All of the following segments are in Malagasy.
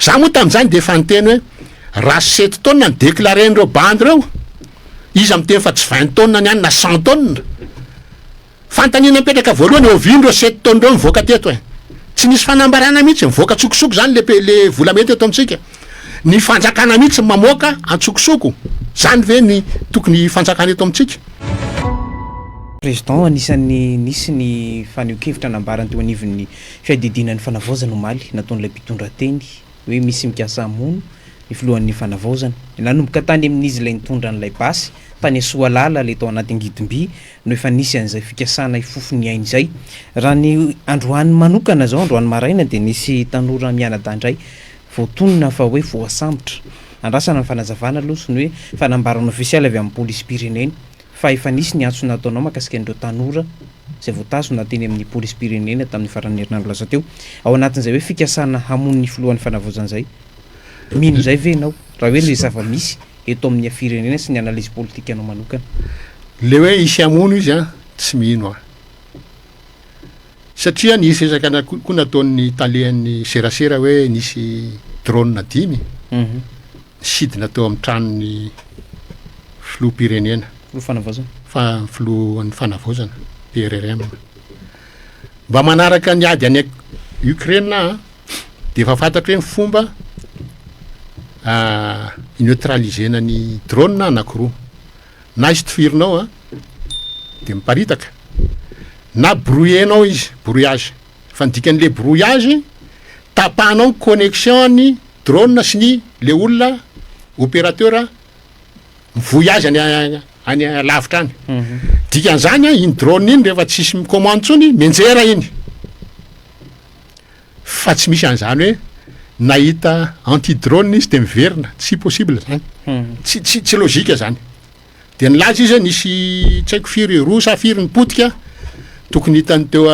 za moa tamin'izany de efa nyteny hoe raha 7 tonnes ny déclaren'ireo bandy reo izy amin'ny teny fa tsy 20 tonnes ny any na 100 tonnes fantanina mipetraka voalohany ovin'ireo 7 tonnes reo mivoaka teto tsy nisy fanambarana mihitsy mivoaka tsokosoko zany le volamety eto amitsika ny fanjakana mihitsy mamoaka antsokosoko zany ve ny tokony fanjakana eto amitsika. Président anisan'ny nisy ny faneho-kevitra nambarany teo anivon'ny fiadidinan'ny fanavaozana omaly nataon'ilay mpitondra teny hoe misy mikasa amono ny filohan'ny fanavaozana nanomboka tany amin'izy ilay nitondra n'ilay basy tany Soalala le tao anaty Angidimby no efa nisy an'izay fikasana ifofony ainy izay raha ny androany manokana zao androany maraina de nisy tanora mianadahandray voatonona fa hoe voasambotra andrasana ny fanazavana aloha sy ny hoe fanambarana ofisialy avy amin'ny polisy pireneny fa efa nisy ny antso nataonao makasika an'ireo tanora zay voatazona teny amin'ny polisy pirenena tamin'ny faran'ny herinandro lasa teo ao anatin'izay hoe fikasana hamon'ny filohan'ny fanavaozana zay mino zay ve ianao raha hoe le zava-misy eto amin'ny firenena sy ny analizy politika anao manokana le hoe isy amono izy tsy mino satria nisy resaka koa nataon'ny talehan'ny serasera hoe nisy drone 5 sidina tao amin'ny tranony filoha pirenena fanavaozana filohan'ny fanavaozana PRRM mba manaraka ny ady any Ukraine de efa fantatra hoe fomba neutralisena ny drone anankiroa na izy tofirinao de miparitaka na brouillenao izy brouillage fa ny dikan'le brouillage tapahanao connexion ny drone sy ny le olona opérateur voyage any lavitra any dikan'izany iny drone iny rehefa tsisy commande tsony menjera iny fa tsy misy an'izany hoe nahita anti-drone izy de miverina tsy possible zany tsy logika zany de nilaza izy nisy tsy haiko firy roa sa firy ny potika tokony hitany teo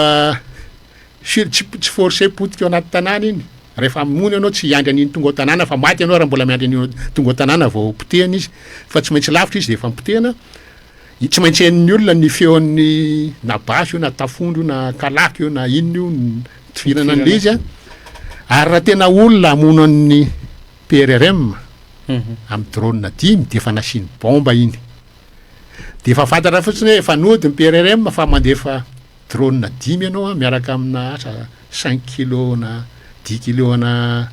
tsy forcé potika ao anaty tanàna iny rehefa mony anao tsy hiandry an'iny tonga ao tanàna fa maty anao raha mbola miandry an'iny tonga ao tanàna vao potehana izy fa tsy maintsy lavitra izy de efa mipotehana tsy maintsy hen'ny olona ny feon'ny na basy io na tafondro io na kalaky io na inona io tifirana an'le izy ary raha tena olona amono an'ny PRRM amin'ny drone 5 de efa nasiny bomba iny de efa fantatra fotsiny hoe efa nody ny PRRM fa mandefa drone 5 ianao miaraka amina asa 5 kilo na 10 kilo na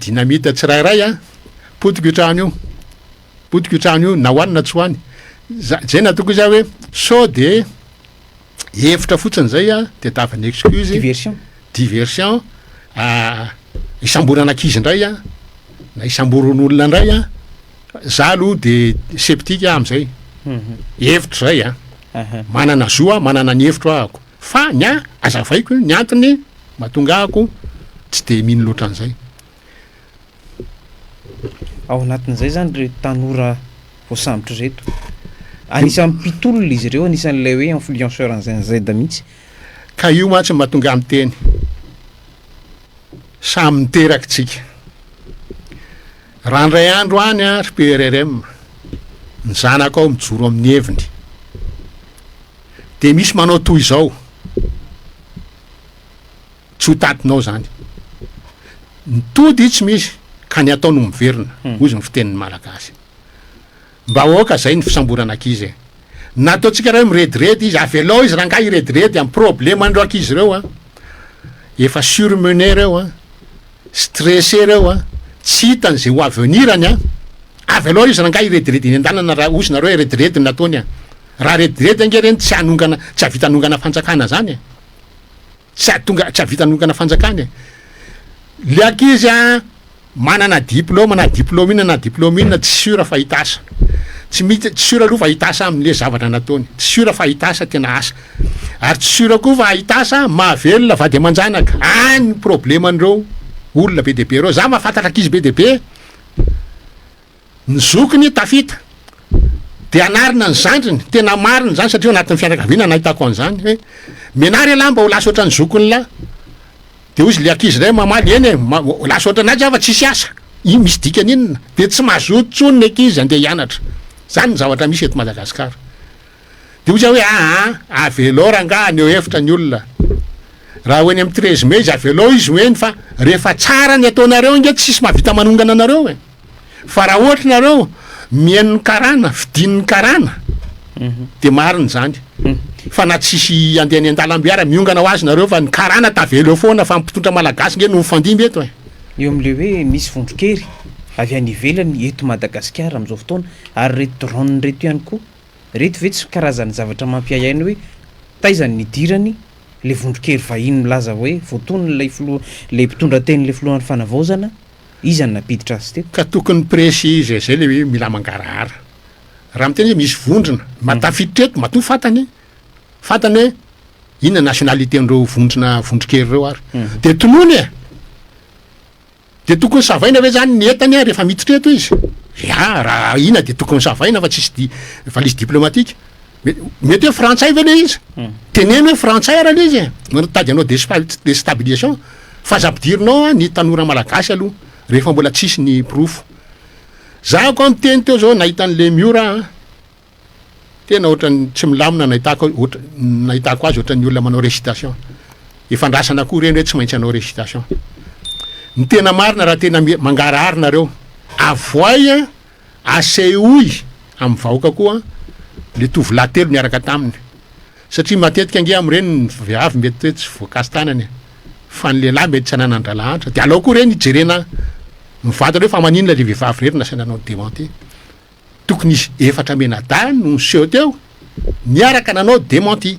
dynamite tsirairay potiko trano io na hoanina tsy hoany zay natoko izy hoe so de hevitra fotsiny zay de davany excuse diversion isamborana ankizy indray na isamboron'olona indray za aloha de sceptique am'izay hevitra zay manana zoa manana ny hevitro ahako fa azavaiko ny antony mahatonga ahako tsy de mino loatra an'izay ao anatin'izay zany re tanora voasambotra reto anisan'ny mpitolona izy ireo anisan'lay hoe influenceur an'zay da mihitsy ka io matsy mahatonga amin'ny teny samy niterakitsika raha ndray andro any ry PRRM ny zanaka ao mijoro amin'ny heviny de misy manao toy izao tsy ho tatinao zany nitody tsy misy ka ny ataony miverina ozy ny fitenin'ny malagasy mba oka zay ny fisamborana ankizy nataotsika raha hoe mirediredy izy avelao izy raha nga irediredy amin'ny problème andro ankizy reo efa surmené reo stressé reo tsy hitan'zay ho avenirany avelao izy raha nga irediredy iny an-dalana raha osina reo irediredy nataony raha rediredy ange reny tsy havita anongana fanjakana zany tsy havita anongana fanjakany le ankizy manana diplôme na diplôme ina na diplôme ina tsy sura fa hitasa tsy sura aloha fa hitasa amin'le zavatra nataony tsy sura fa hitasa tena asa ary tsy sura koa fa hitasa mahavelona vady aman-janaka any problème andreo olona be dehibe reo za mahafantatra ankizy be dehibe ny zokiny tafita de anarina ny zandriny tena mariny zany satria anatin'ny fianakaviana nahitako an'izany hoe menary ala mba ho lasa oatra ny zokony la de ozy le ankizy ray mamaly eny lasa oatra anazy afa tsisy asa iny misy dikany inona de tsy mazoto tsony ny ankizy andeha hianatra zany ny zavatra misy eto Madagasikara de ozy hoe avelao ranga neo hevitra ny olona raha hoeny amy 13 mai izy avy aloha izy hoeny fa rehefa tsara ny ataonareo inge tsisy mahavita manongana anareo e fa raha ohatra nareo mihain'ny karana fidin'ny karana de mariny zany fa na tsisy andeha ny an-dalambiara miongana ho azy nareo fa ny karana tavelo foana fa mpitondra malagasy nge no mifandimby eto e eo am'le hoe misy vondrokery avy any ivelany eto Madagasikara am'izao fotoana ary reto drone reto ihany koa reto ve tsy karazany zavatra mampiayainy hoe taizany nidirany le vondrokery vahiny milaza hoe voatony le mpitondra teny le filohan'ny fanavaozana izany napiditra azy teto ka tokony précise zay le hoe mila mangarahara raha amiteny hoe misy vondrona matafiditra eto mato fantany hoe inona nationalité ndreo vondrokery reo ary de tonony e de tokony savaina ve zany ny entany rehefa miditra eto izy ya raha ina de tokony savaina fa tsisy valisy diplomatique mety hoe frantsay ve le izy teneny hoe frantsay raha le izy e manotady anao déstabilisation fa zapidirinao ny tanora malagasy aloha rehefa mbola tsisy ny profo za ko amiteny teo zao nahitan'le miora tena ohatrany tsy milamina nahitako azy ohatrany olona manao récitation ifandrasana koa reny hoe tsy maintsy anao récitation ny tena marina raha tena mangarahary nareo avoay asehoy amy vahoaka koa le tovolahy telo niaraka taminy satria matetika ange am'ireny viavy mety hoe tsy voankazy tanany fa ny lehilahy mety tsy ananandralahatra de alao koa reny ijerena mivantana hoe fa maninona le vehivavy rery nasananao démenti tokony izy efatra menada no seho teo niaraka nanao démenti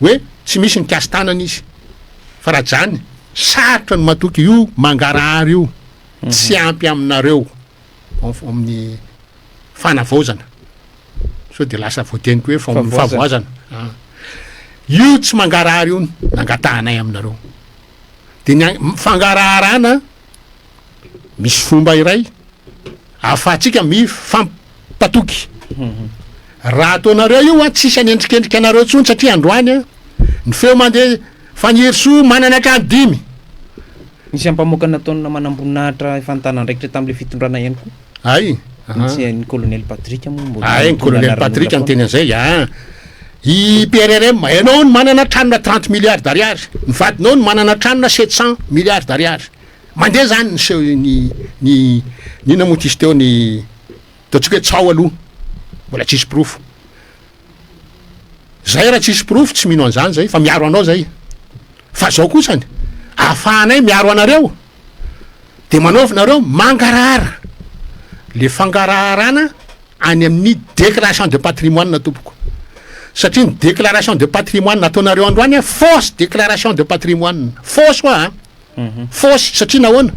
hoe tsy misy ny kasy tanana izy fa raha jany sarotra ny matoky io mangarahary io tsy ampy aminareo amin'ny fanavaozana so de lasa voateniko hoe favoazana io tsy mangarahary io nangatahanay aminareo de fangaraharana misy fomba iray ahafahatsika mifampatoky raha ataonareo io a tsisy anendrikendriky anareo tsony satria androany a ny feo mandeha fanierisoa manana atrany 5 misy ampamoaka nataona manamboninahitra fantanandraikitra tam'le fitondrana ihany koa ay ny colonel Patrick ny colonel Patrick anteny an'izay i PRRM ianao ny manana tranona 30 milliards d'ariary ny vadinao ny manana tranona 700 milliards d'ariary mandeha zany ny seho ny nina moa tisy teo ny ataontsika hoe tsao aloha mbola tsisy profo zay raha tsisy profo tsy mino an'izany zay fa miaro anao zay fa zao kosany ahafahanay miaro anareo de manaovinareo mangarahara le fangaraharana any amin'ny déclaration de patrimoine tompoko satria ny déclaration de patrimoine nataonareo androany fausse déclaration de patrimoine fausse hoa fausse satria nahoana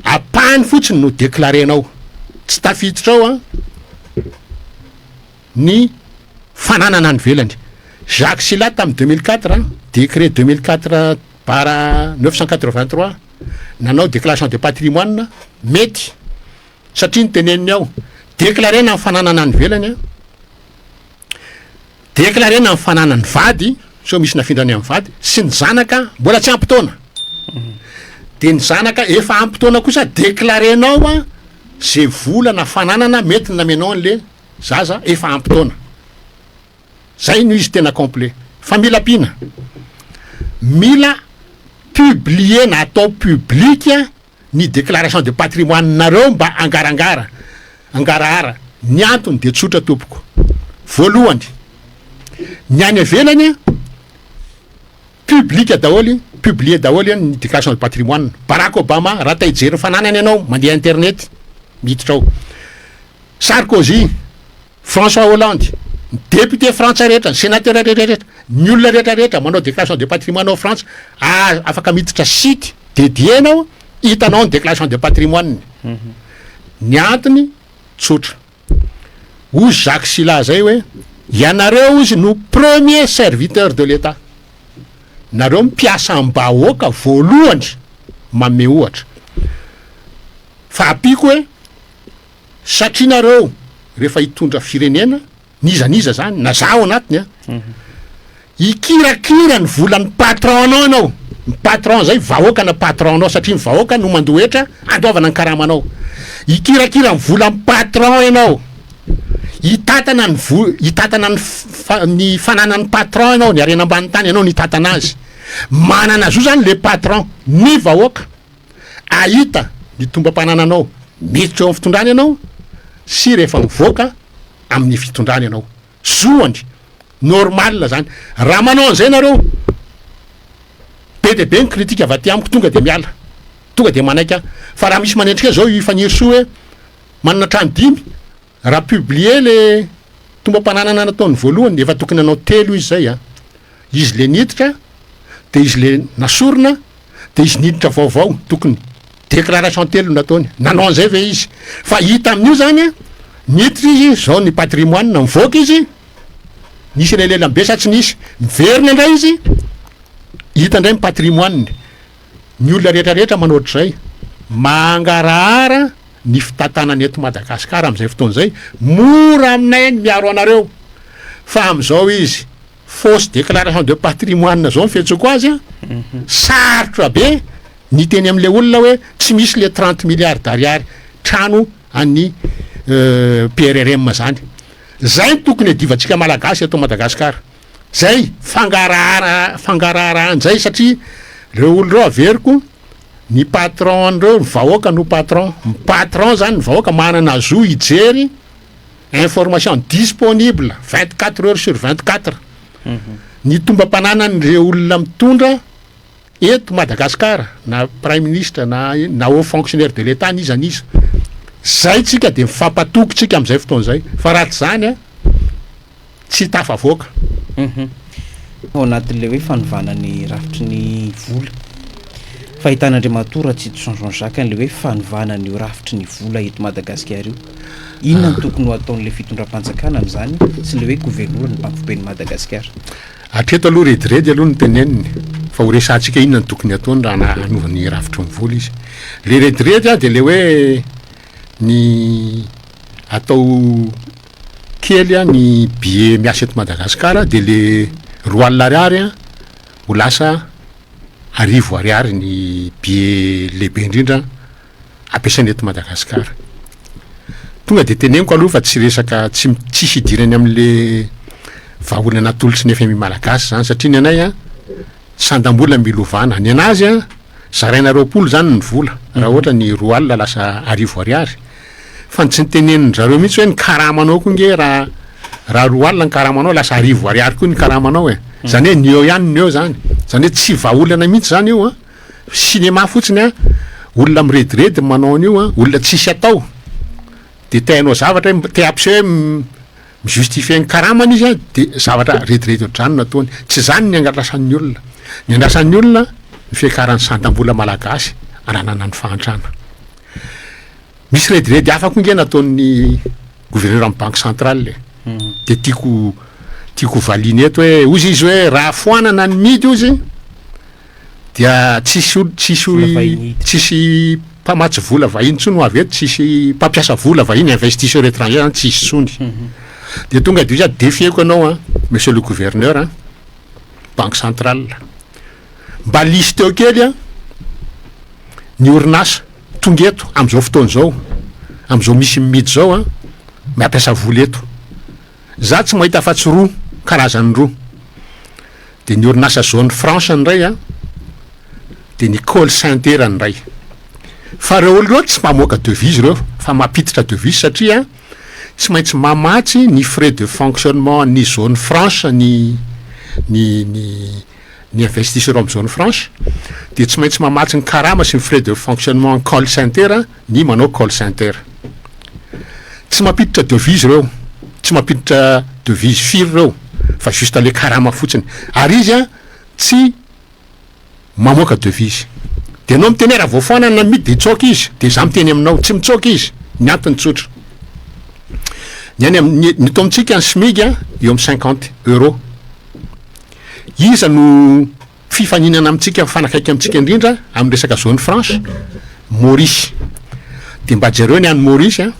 apahany fotsiny no déclarenao tsy tafiditra ao ny fananana ny velany Jacques Chirac tamy 2004 décret 2004 bara 983 nanao déclaration de patrimoine mety satria ny teneniny ao déclarena ny fananana ny velany déclarena ny fananany vady so misy nafindrany amin'ny vady sy ny zanaka mbola tsy ampitaona de ny zanaka efa ampitaona kosa déclarenao zay volana fananana mety namenao an'le zaza efa ampitaona zay no izy tena complet fa mila pina mila publier na atao publique ny déclaration de patrimoine nareo mba angarahara ny antony de tsotra tompoko voalohany ny any avelany publique daholy publier daholy ny déclaration de patrimoine Barack Obama raha taijery fananany ianao mandeha internet miditra ao Sarkozy François Hollande député frantsay rehetra sénateur rehetra ny olona rehetrarehetra manao déclaration de patrimoine ao France afaka miditra site dedienao hitanao ny déclaration de patrimoine ny antony tsotra hoy Jacques Chirac zay hoe ianareo izy no premier serviteur de l'État nareo mipiasa am-bahoaka voalohany mame ohatra fa apiko hoe satria nareo rehefa hitondra firenena nizaniza zany na zaho anatiny ikirakira ny volan'ny patronao anao ny patron zay vahoaka na patronao satria ny vahoaka no mandohetra andoavana ny karamanao ikirakira ny volan'ny patron ianao hitatana hitatana ny fananany patron ianao ny arena ambany tany ianao nitatana azy manana azy io zany le patron ny vahoaka ahita ny tombam-panananao miditra eo amin'ny fitondrany ianao sy rehefa mivoaka amin'ny fitondrany ianao zoany normal zany raha manao an'izay nareo be de be ny kritika avy aty amiko tonga de miala tonga de manaika fa raha misy manendrika zao ifaniry soa hoe manana trano 5 raha publier le tombam-pananana nataony voalohany efa tokony anao 3 izy zay a izy le niditra de izy le nasorona de izy niditra vaovao tokony déclaration 3 nataony nanao an'izay ve izy fa hita amin'io zany a niditra izy zao ny patrimoine mivoaka izy nisy leleilambe sa tsy nisy miverina indray izy hita indray my patrimoine ny olona rehetrarehetra manohatra zay mangarahara ny fitantanany eto Madagasikara am'izay fotoana zay mora aminay miaro anareo fa am'izao izy fausse déclaration de patrimoine zao mifetsoko azy a sarotra be ny teny am'le olona hoe tsy misy le 30 milliards d'ariary trano an'ny PRRM zany zay tokony divatsika malagasy eto Madagasikara zay fangarahara an'izay satria reo olo reo averiko ny patron reo vahoaka no patron zany vahoaka manana zo hijery information disponible 24 heures sur 24 ny tombam-pananany reo olona mitondra eto Madagasikara na prime ministre na haut fonctionnaire de l'état nizaniza zay tsika de mifampatoky tsika am'izay fotoana zay fa raha tsy zany a tsy tafavoaka ao anatin'le hoe fanovana ny rafitry ny vola fahitan'Andriamatora tsy Jean Jacques le hoe fanovana ny rafitry ny vola eto Madagasikara io inona ny tokony ho ataon'le fitondram-panjakana am'izany sy le hoe gouvernora ny banque foben'ny Madagasikara atreto aloha rediredy aloha ny teneniny fa ho resantsika inona ny tokony ataony raha hanovany rafitry ny vola izy le rediredy a de le hoe ny atao kely a ny billet miasa eto Madagasikara de le 2 ariary a ho lasa 10 ariary ny billet lehibe indrindra ampiasaina eto Madagasikara tonga de teneniko aloha fa tsy resaka tsisy idirany am'le vahaolana natolotsy ny FMI malagasy zany satria ny anay a sandam-bola milovana ny anazy a zaraina 20 zany ny vola raha ohatra ny 2 alina lasa 10 ariary fa tsy niteneniny zareo mihitsy hoe ny karamanao koa nge raha 2 alina ny karamanao lasa 10 ariary koa ny karamanao e zany hoe ny eo ihany ny eo zany hoe tsy vahaolana mihitsy zany io a cinéma fotsiny a olona mirediredy manao an'io a olona tsisy atao de tainao zavatra te ampiseho hoe mijustifie ny karamany izy a de zavatra rediredy ohatrany nataony tsy zany ny angalasan'ny olona ny andrasan'ny olona ny fiakarany sandam-bola malagasy ananana ny fahantrana misy rediredy hafa koa nge nataon'ny gouverneur amin'ny banque centrale de tiako valiny eto hoe ozy izy hoe raha foanana ny midy ozy dia tsisy mpamatsy vola vahiny tsony ho avy eto tsisy mpampiasa vola vahiny investisseur étranger zany tsisy tsony de tonga de izy defieko anao a monsieur le gouverneur a banque centrale mba lisy teo kely a ny orinasa tonga eto am'izao fotoana zao am'izao misy midy zao a mampiasa vola eto za tsy mahita afa-tsy 2 karazany 2 de ny orinasa zone franche ndray a de ny call center ndray fa reo olo reo tsy mamoaka devise reo fa mampiditra devise satria tsy maintsy mamatsy ny frais de fonctionnement ny zone franche ny investisseur amin'ny zone franche de tsy maintsy mamatsy ny karama sy ny frais de fonctionnement call center ny manao call center tsy mampiditra devise reo tsy mampiditra devise firy reo fa juste le karama fotsiny ary izy a tsy mamoaka devise de anao miteny raha voafoanana midy de tsoky izy de za miteny aminao tsy mitsoky izy ny antony tsotra ny any ny to amitsika ny SMIC a eo amin'ny 50 euros iza no fifaninana amitsika fanakaiky amitsika indrindra amin'ny resaka zone franche Maurice de mba jereo ny any Maurice a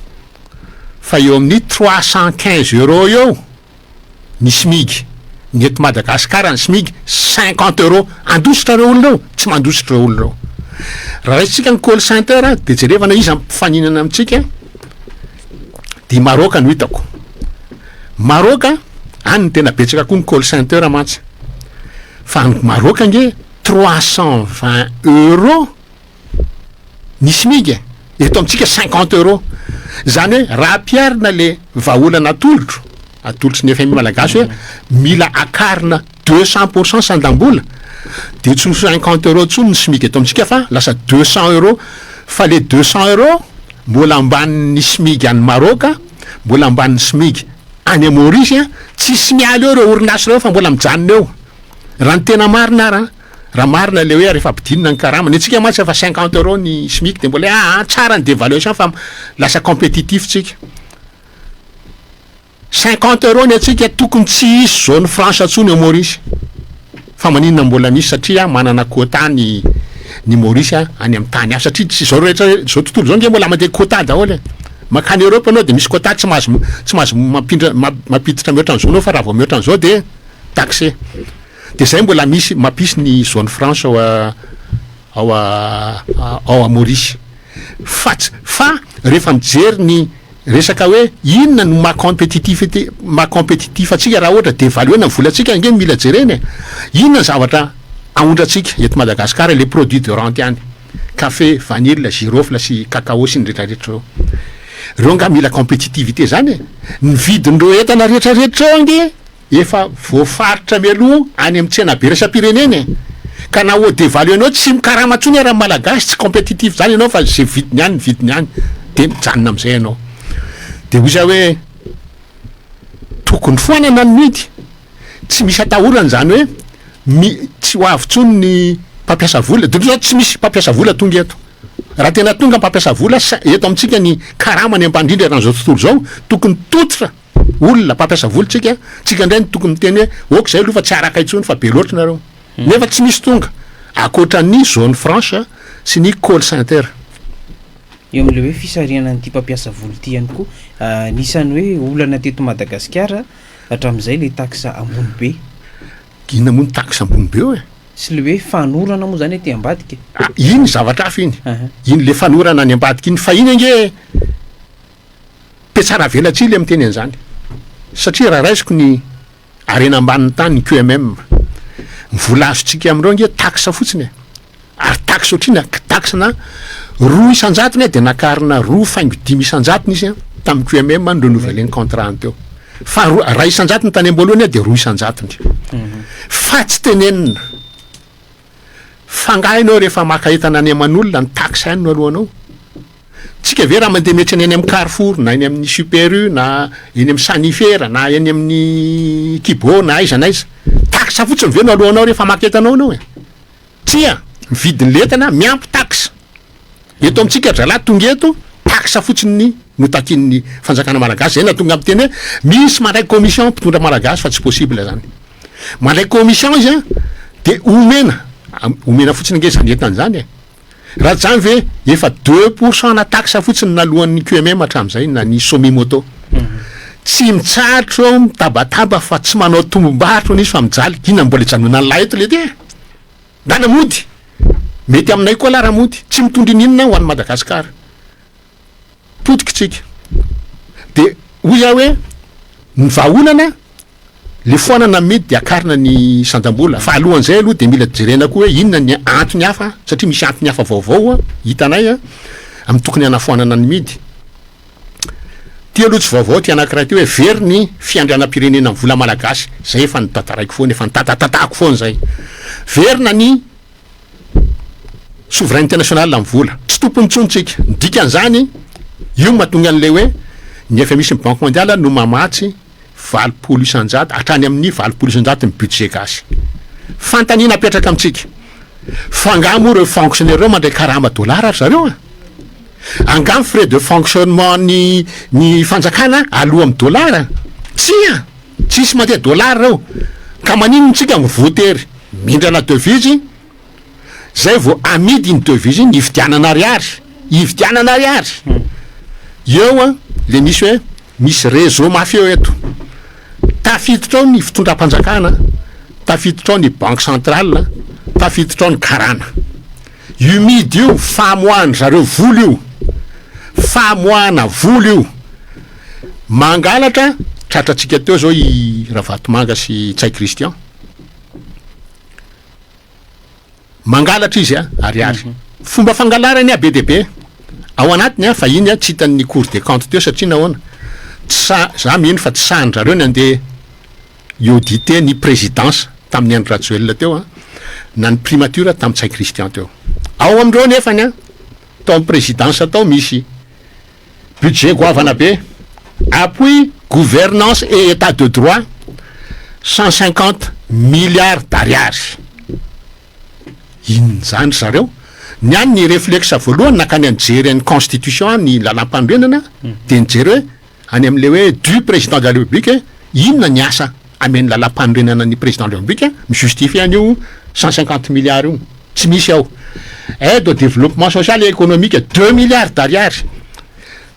fa eo amin'ny 315 euros eo ny SMIC ny eto Madagasikara ny SMIC 50 euros andositra reo olona reo tsy mandositra reo olona reo raha raitsika ny call center de jerevana izy ampifaninana amitsika de Maroc no hitako Maroc any tena betsaka koa ny call center mantsy fa ny Maroc nge 320 € ny SMIC eto amintsika 50 € zany hoe raha piarina le vahaolana atolotro ny FMI malagasy hoe mila akarina 200% sandam-bola de tsy 50 € tsony ny SMIC eto amintsika fa lasa 200 € fa le 200 € mbola ambanin'ny SMIC any Maroc mbola ambanin'ny SMIC any Maurice tsisy mialy eo reo orinasy reo fa mbola mijanona eo raha ny tena marina raha marina le hoe rehefa ampidinina ny karama ny antsika mantsy fa 50 € ny SMIC de mbola tsara ny dévaluation fa lasa compétitif tsika 50 € ny atsika tokony tsy isy zone franche atsony eo Maurice fa maninona mbola misy satria manana quota ny Maurice any amin'ny tany hafa satria tsy zao rehetra zao tontolo zao nge mbola mandeha quota daholo makany Europe anao de misy quota tsy mahazo mampiditra mihoatra an'izao anao fa raha vao mihoatra an'izao de taxé de zay mbola misy mampisy ny zone franche ao a Maurice fa rehefa mijery ny resaka hoe inona no maha-compétitif atsika raha ohatra dévaluena ny vola atsika nge mila jereny inona ny zavatra aondratsika eto Madagasikara les produits de rente any café, vanille, girofle sy cacao sy ny rehetrarehetra reo nga mila compétitivité zany ny vidin'reo entana rehetrarehetra eo nge efa voafaritra mialoha any amin'ny tsena be resa-pireneny ka na ho dévaluenao tsy mikarama tsony raha malagasy tsy compétitif zany ianao fa zay vidiny any de mijanona am'izay ianao de hoy za hoe tokony foanana ny midy tsy misy atahorana zany hoe tsy ho avy tsony ny mpampiasa vola de zao tsy misy mpampiasa vola tonga eto raha tena tonga mpampiasa vola eto amintsika ny karama ny ambandrindra rahan'izao tontolo zao tokony totra olona mpampiasa vola tsika ndray ny tokony miteny hoe ok zay aloha fa tsy araka intsony fa be loatra nareo nefa tsy misy tonga akoatran'ny zone franche sy ny call center eo am'le hoe fisariana nyity mpampiasa vola ty ihany koa nisany hoe olana teto Madagasikara hatramin'izay le taxe ambony be ina moa ny taxe ambony be eo sy le hoe fanorana moa zany ty ambadika iny zavatra hafa iny le fanorana ny ambadika iny fa iny nge petsara velatsy le miteny an'izany satria raha raisiko ny arena ambanin'ny tany ny QMM ny vola azotsika amindreo nge taxe fotsiny ary taxe ohatrina taxe na 200 de nakarina 2,5 isanjatony izy tamin'ny QMM ny renouveler contrat teo fa raha isanjatony tany am-boalohany de 200 fa tsy tenenina fangahinao rehefa maka entana any aman'olona ny taxe any no alohanao tsika ve raha mandeha metsy eny amin'ny Carrefour na eny amin'ny Super U na eny amin'ny Sanifera na eny amin'ny Kibo na aiza taxe fotsiny ve no alohanao rehefa maka entanao anao tsia vidin'ny entana miampy taxe eto amintsika drala tonga eto taxe fotsiny no takin'ny fanjakana malagasy zay na tonga amin'ny teny hoe misy mandray commission mpitondra malagasy fa tsy possible zany mandray commission izy de omena fotsiny nge zany entany zany raha zany ve efa 2% na taxe fotsiny nalohan'ny QMM hatramin'izay na ny Somimoto tsy mitsahatra mitabataba fa tsy manao tombom-bahatro n'izy fa mijaly inona mbola ijanona ny lahy eto le ty dana mody mety aminay koa lara mody tsy mitondry ninona ho an'ny Madagasikara potika tsika de hoy za hoe ny vahaolana le foanana midy de akarina ny sandam-bola fa alohan'izay aloha de mila jerena koa hoe inona ny antony hafa satria misy antony hafa vaovao hitanay amin'ny tokony anafoanana ny midy ty aloha tsy vaovao ty anankiray ty hoe very ny fiandrianam-pirenena amin'ny vola malagasy zay efa ny tataraiko foana efa ny tatatatako foana zay verina ny souveraineté nationale amin'ny vola tsy tompony tsontsika dikan'izany io mahatonga an'le hoe ny efa misy ny banque mondiale no mamatsy 20% isanjato hatrany amin'ny 20% isanjato ny budget gasy fantanina apetraka amintsika fangamo reo fonctionnaire reo mandray karama dollara ary zareo angamy frais de fonctionnement ny fanjakana aloha amin'ny dollara tsisy mandeha dollara reo ka maninona tsika mivotery mindrana devise zay vao amidy iny devise iny ividianana ariary eo le misy hoe misy réseau mafia eo eto tafiditra ao ny fitondram-panjakana tafiditra ao ny banque centrale tafiditra ao ny karana io midy io famoahany zareo vola io famoahana vola io mangalatra tratratsika teo zao i Ravatomanga sy Tsay Christian mangalatra izy ariary fomba fangalarany be dia be ao anatiny fa iny tsy hitan'ny Cour des comptes teo satria nahoana za mino fa tsy sahandrareo ny andeha auditer ny présidence tamin'ny Andry Rajoelina teo na ny primature tamin'ny Tsay Christian teo ao amindreo nefany tao amin'ny présidence tao misy budget goavana be appui gouvernance et état de droit 150 milliards d'ariary zany zareo ny any ny réflexe voalohany nakany anjery ny constitution ny lalam-pandrenana de nijery hoe any am'le hoe du président de la république inona ny asa ameny lalam-pandrenana ny président de la république mijustifie an'io 150 milliards io tsy misy ao aide au développement social et économique 2 milliards d'ariary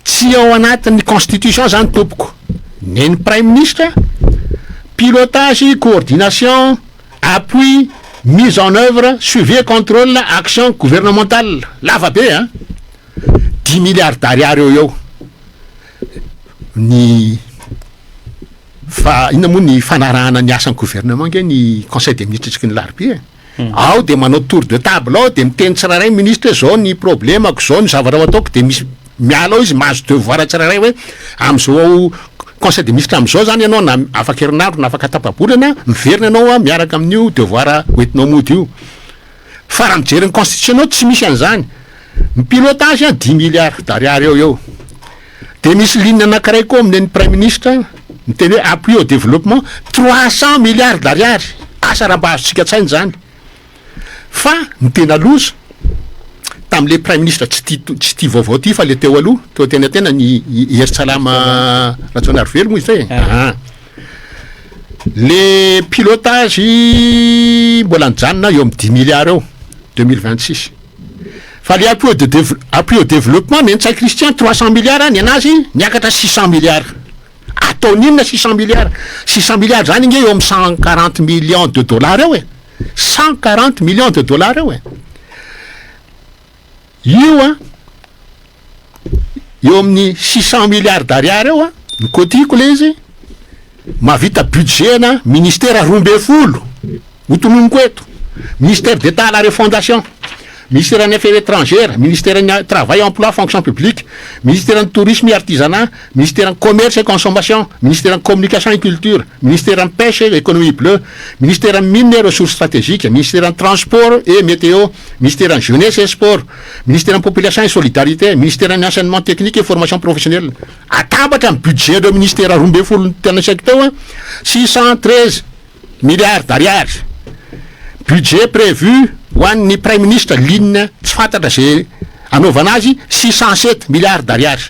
tsy ao anatin'ny constitution zany tompoko neny prime ministre pilotage coordination appui mise en œuvre suivi et contrôle action gouvernementale lava be 10 milliards d'ariary eo ny inona moa ny fanarahana ny asan'ny gouvernement nge ny conseil des ministres tsika ny laribia ao de manao tour de table ao de miteny tsiraray ministre zao ny problémako zao ny zavatra ataoko de misy miala ao izy mahazo devoir tsiraray hoe am'izao conseil des ministres am'izao zany ianao na afaka herinandro na afaka tapabolana miverina ianao miaraka amin'io devoir hoentinao mody io fa raha mijery ny constitution ao tsy misy an'izany ny pilotage 10 milliards d'ariary eo de misy ligne anankiray koa amin'ny prime ministre miteny hoe appui au développement 300 milliards d'ariary asa raha mba azontsika tsainy zany fa ny tena loza tam'le prime ministre tsy ty vaovao ty fa le teo aloha teo tena ny Hery-Tsalama Rajaonarivelo moa izy le pilotage mbola nijanona eo amin'ny 10 milliards eo 2026 fa le appui au développement neny Tsay Christian 300 milliards ny anazy miakatra 600 milliards ataon'inona 600 milliards 600 milliards zany nge eo amin'ny 140 millions de dollars eo 140 millions de dollars eo io eo amin'ny 600 milliards d'ariary eo ny kotiko le izy mavita budget na ministère roa mbe folo hotononiko eto ministère d'état à la refondation ministère des affaires étrangères ministère du travail emploi fonction publique ministère du tourisme et artisanat ministère du commerce et consommation ministère de communication et culture ministère de pêche et économie bleue ministère de mines et ressources stratégiques ministère de transport et météo ministère de jeunesse et sport ministère de population et solidarité ministère de enseignement technique et formation professionnelle atabatra amin'ny budget de ministère roa mbe folo tena saiko tao 613 milliards d'ariary budget prévu ho an'ny prime ministre ligne tsy fantatra zay anaovana azy 607 milliards d'ariary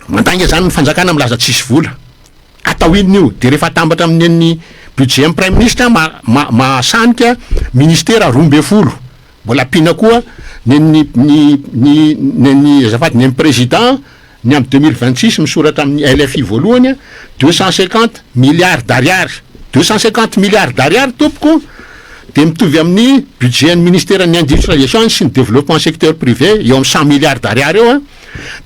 mandanga zany ny fanjakana milaza tsisy vola atao inona io de rehefa atambatra amin'ny budget amin'ny prime ministre mahasanika ministère roa mbe folo mbola ampina koa ny azafady ny président ny amin'ny 2026 misoratra amin'ny LFI voalohany 250 milliards d'ariary 250 milliards d'ariary tompoko de mitovy amin'ny budget ny ministère ny industrialisation sy ny développement secteur privé eo amin'ny 100 milliards d'ariary eo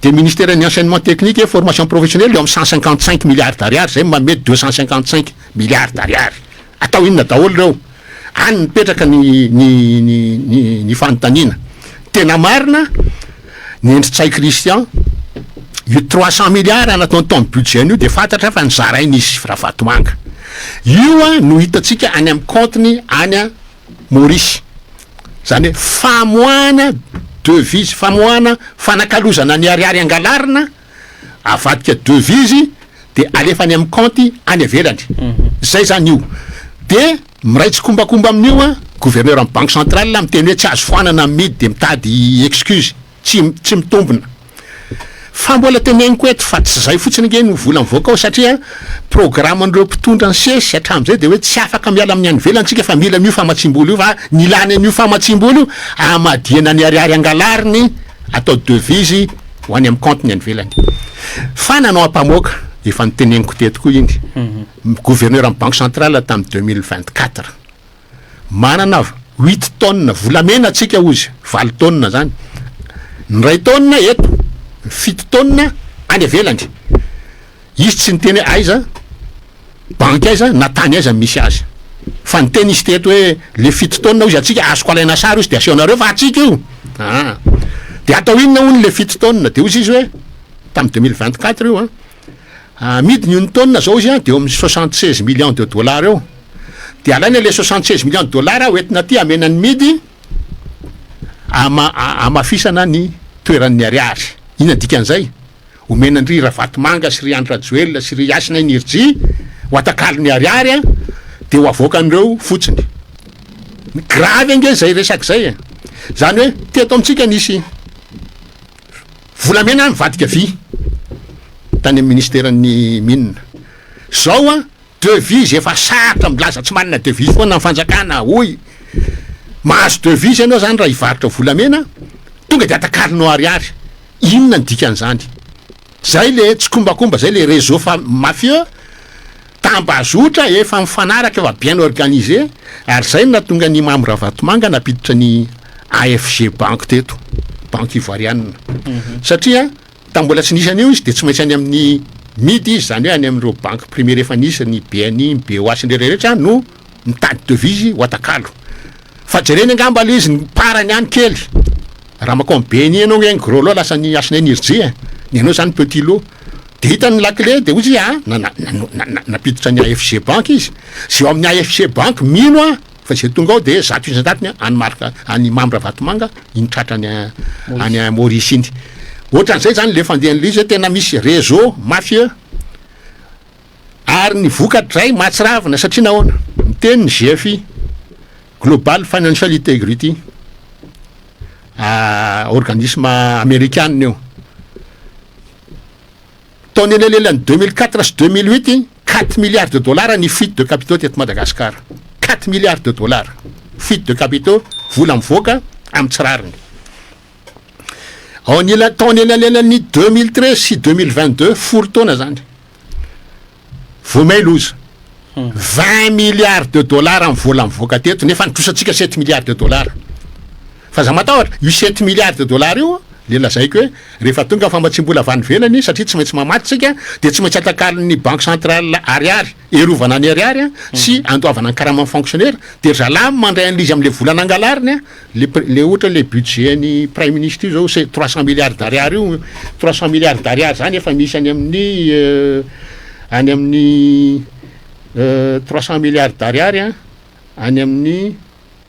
de ministère ny enseignement technique et formation professionnelle eo amin'ny 155 milliards d'ariary zay mamety 255 milliards d'ariary atao inona daholo reo any mipetraka ny fanontaniana tena marina ny endry Tsay Christian io 300 milliards anatao tamin'ny budget io de fantatra fa nizarain'izy Ravatomanga io no hitatsika any amin'ny compteny any Maurice zany hoe famoana devise famoana fanakalozana ny ariary angalarina avadika devise de alefa any amin'ny compte any avelany zay zany io de miraitsy kombakomba amin'io gouverneur amin'ny banque centrale miteny hoe tsy azo foanana midy de mitady excuse tsy mitombona fa mbola teneniko eto fa tsy zay fotsiny nge vola mivoaka ao satria programme an'ireo mpitondra ny sesy hatram'izay de hoe tsy afaka miala amin'ny any velantsika fa mila mio famatsim-bolo io fa nilany an'io famatsim-bolo io amadiana ny ariary angalariny atao devise ho any amin'ny compte ny any velany fa nanao ampamoaka efa niteneniko teto koa iny gouverneur amin'ny banque centrale tamin'ny 2024 manana 8 tonnes volamena atsika ozy 20 tonnes zany ny ray tonnes eto 7 tonnes any avelany izy tsy niteny aiza banky aiza na tany aiza misy azy fa ny teny izy teto hoe le fito taonina izy atsika azoko alaina sary izy de aseonareo fa atsika io de atao inona hony le fito taonina de ozy izy hoe tamy 2024 io midiny io ny taonina zao izy de eo amin'ny 76 millions de dollars eo de alaina le 76 millions de dollars hoentina ty amena ny midy amafisana ny toeran'ny ariary ina dikan'izay omena ny ry Ravatomanga sy ry Andra Joel sy ry Yasina Energy ho atakalony ariary de ho avoakan'ireo fotsiny gravy ange zay resaky zay zany hoe teto amitsika nisy volamena mivadika vy tany amin'ny ministeran'ny minina zao devise efa saratra milaza tsy manana devise foana ny fanjakana hoy mahazo devise ianao zany raha hivarotra volamena tonga de atakalinao ariary inona ny dikan'izany zay le tsy kombakomba zay le réseau mafieux tambazotra efa mifanaraka efa bien organisé ary zay natonga ny Mamy Ravatomanga napiditra ny AFG banque teto banque ivoirianina satria tambola tsy nisy an'io izy de tsy maintsy any amin'ny midy izy zany hoe any amin'ireo banque primaire efa nisy ny BNI, BOA sy ny rehetra no mitady devise ho atakalo fa jereny angamba le izy ny parany any kely raha makao BNI anao hoe gros lot lasa ny Yasina Energy ny anao zany petit lot de hitany lakle de ozy napiditra ny AFG banque izy sy eo amin'ny AFG banque mino fa zay tonga ao de zato isan-datiny any Mamy Ravatomanga initratra any Maurice iny ohatran'izay zany le fandehan'le izy tena misy réseau mafieux ary ny vokatray mahatsiravina satria nahoana miteny ny GFI Global Financial Integrity organisme américain io taony elelelany 2004 sy 2008 4 milliards de dollars ny fuite de capitaux teto Madagascar 4 milliards de dollars fuite de capitaux vola mivoaka amin'ny tsirariny ao nila taony elelelany 2013 sy 2022 folo taona zany vomay loza 20 milliards de dollars amin'ny vola mivoaka teto nefa nitrosatsika 7 milliards de dollars fa za matahotra io 7 milliards de dollars io le lazaiko hoe rehefa tonga fambatsim-bola avany velany satria tsy maintsy mamatsika de tsy maintsy atakalony banque centrale ariary erovana ny ariary sy andoavana ny karama fonctionnaire de zala mandray an'izy am'le vola nangalariny le ohatra le budget ny prime ministre io zao c'est 300 milliards d'ariary io 300 milliards d'ariary zany efa misy any amin'ny 300 milliards d'ariary any amin'ny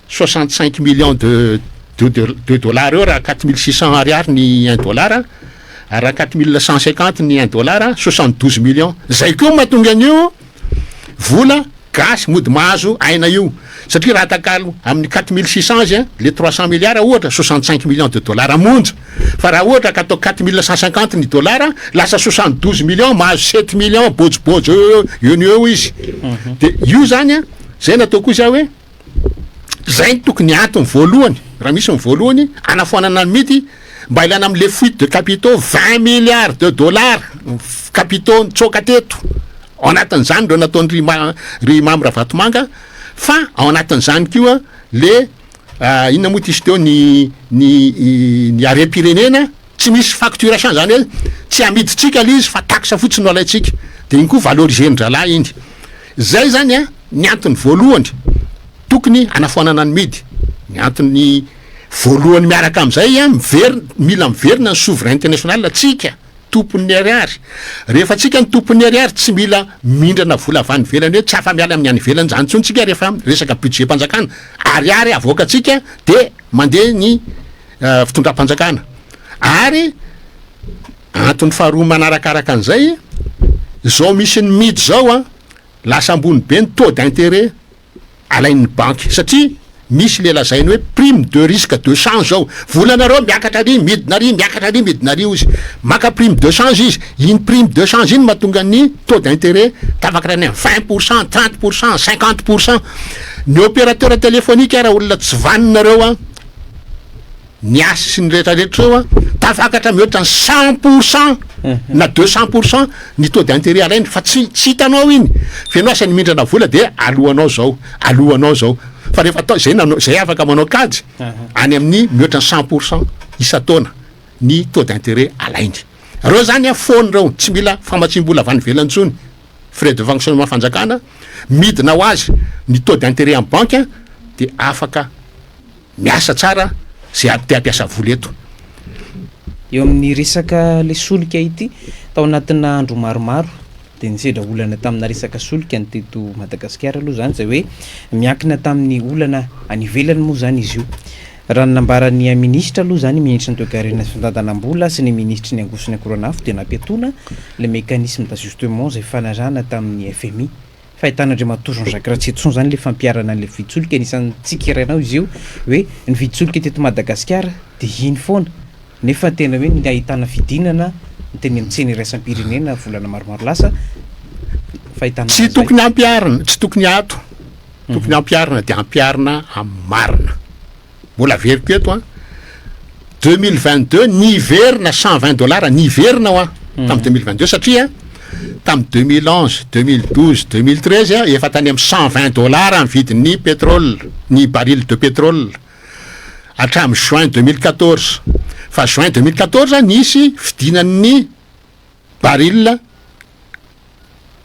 65 millions de dollars eo raha 4600 ariary ny 1 dollar raha 4150 ny 1 dollar 72 millions zay koa mahatonga an'io vola gasy mody mahazo aina io satria raha atakalo amin'ny 4600 izy le 300 milliards ohatra 65 millions de dollars monja fa raha ohatra ka atao 4150 ny dollar lasa 72 millions mahazo 7 millions bojobojo eo ny eo izy de io zany zay natao koa za hoe zay ny tokony antony voalohany raha misy ny voalohany anafoanana ny mity mba ilana am'le fuite de capitaux 20 milliards de dollars capitaux nitsoka teto ao anatin'izany reo nataony ry Mamy Ravatomanga fa ao anatin'izany koa le inona moa tisy teo ny arem-pirenena tsy misy facturation zany hoe tsy amiditsika le izy fa taxe fotsiny no alaitsika de iny koa valoriser-n-dralahy iny zay zany ny antony voalohany tokony anafoanana ny midy ny antony voalohany miaraka am'izay mila miverina ny souverain international atsika tompon'ny ariary rehefa tsika ny tompon'ny ariary tsy mila mindrana vola avany velany hoe tsy afa miala amin'ny any velany zany tsontsika rehefa resaka budget mpanjakana ariary avoaka tsika de mandeha ny fitondram-panjakana ary antony faharoa manarakaraka an'izay zao misy ny midy zao lasa ambony be ny taux d'intérêt alain'ny banque satria misy le lazainy hoe prime de risque de change zao volanareo miakatra ry midinary izy maka prime de change izy iny prime de change iny mahatonga ny taux d'intérêt tafaka rany 20%, 30%, 50%. Ny opérateur téléphonique raha olona tsy vaninareo ny asa sy ny rehetrarehetra reo tafakatra mihoatra ny 100% na 200% ny taux d'intérêt alainy fa tsy hitanao iny fenao asany mindrana vola de alohanao zao fa rehefa atao zay afaka manao kajy any amin'ny mihoatra ny 100% isa-taona ny taux d'intérêt alainy reo zany a fony reo tsy mila famatsim-bola avy any velantsony frais de fonctionnement fanjakana midina ho azy ny taux d'intérêt amin'ny banque de afaka miasa tsara zay te ampiasa vola eto. Eo amin'ny resaka le solika ity tao anatina andro maromaro de nisedra olana tamina resaka solika ny teto Madagasikara aloha zany zay hoe miankina tamin'ny olana any ivelany moa zany izy io. Raha nambaran'ny ministra aloha zany ministre ny toe-karena sy fandatanam-bola sy ny ministre ny angosony akoranafo de nampiatoana le mécanisme d'ajustement zay fanarana tamin'ny FMI fahitana andre matozony Jacques Ratsetson zany le fampiarana an'le viditsolika anisan'ny tsikirainao izy io hoe ny viditsolika teto Madagasikara de iny foana nefa tena hoe ny ahitana fidinana ny teny amintseny iraisam-pirenena volana maromaro lasa fahitana tsy tokony ampiarina tsy tokony ato tokony ampiarina de ampiarina amin'ny marina. Mbola veriko eto 2022 niverina $120 niverina ho tamin'ny 2022 satria tamin'ny 2011 2012 2013 efa tany amin'ny $120 ny vidin'ny pétrole ny baril de pétrole hatramin'ny juin 2014 fa juin 2014 nisy fidinan'ny baril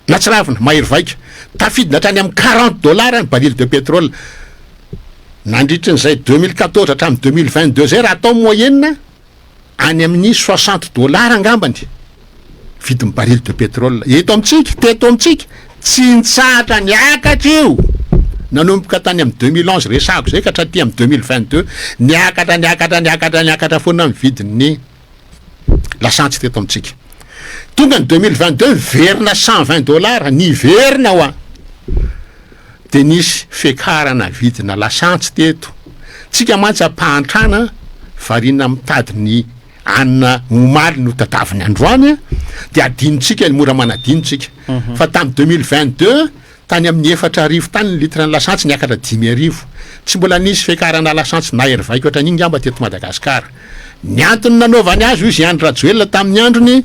natsiravina mahery vaika tafidina hatrany amin'ny $40 ny baril de pétrole. Nandritran'izay 2014 hatramin'ny 2022 zay raha atao moyenne any amin'ny $60 angambany vidin'ny baril de pétrole. Eto amintsika teto amintsika tsy nitsahatra niakatra io nanomboka tany amin'ny 2011 resako zay ka hatraty amin'ny 2022 niakatra foana amin'ny vidin'ny lasantsy teto amintsika. Tonga ny 2022 verina $120 niverina ho de nisy fekarana vidina lasantsy teto tsika mantsy ampahantrana varina mitady ny anina omaly no tadaviny androany de adinitsika mora manadinitsika fa tamin'ny 2022 tany amin'ny 4,000 tany ny litre ny lasantsy niakatra 10,000 tsy mbola nisy fekarana lasantsy na hery vaika ohatran'iny ngamba teto Madagasikara. Ny antony nanaovany azy io zy Andry Rajoelina tamin'ny androny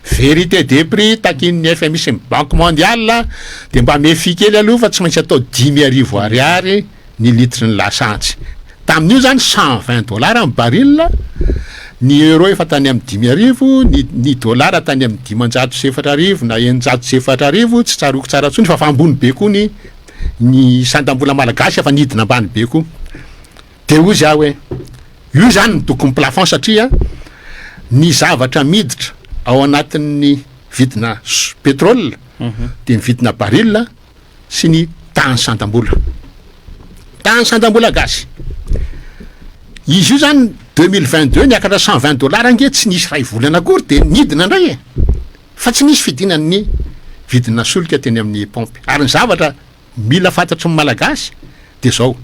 vérité des prix takin'ny FMI sy ny Banque mondiale de mba mefy kely aloha fa tsy maintsy atao 10,000 ariary ny litre ny lasantsy. Tamin'io zany $120 amin'ny baril, ny euro efa tany amin'ny 10,000, ny dollar tany amin'ny 504,000 na 904,000 tsy tsaroko tsara tsony fa ambony be koa ny sandam-bola malagasy efa nidina ambany be koa. De hoy za hoe io zany ny tokony plafond satria ny zavatra miditra ao anatin'ny vidina pétrole de ny vidina baril sy ny tany sandam-bola gasy. Izy io zany 2022 niakatra $120 ange tsy nisy ray volana akory de nidina indray fa tsy nisy fidinan'ny vidina solika teny amin'ny pompe. Ary ny zavatra mila fantatry ny malagasy de zao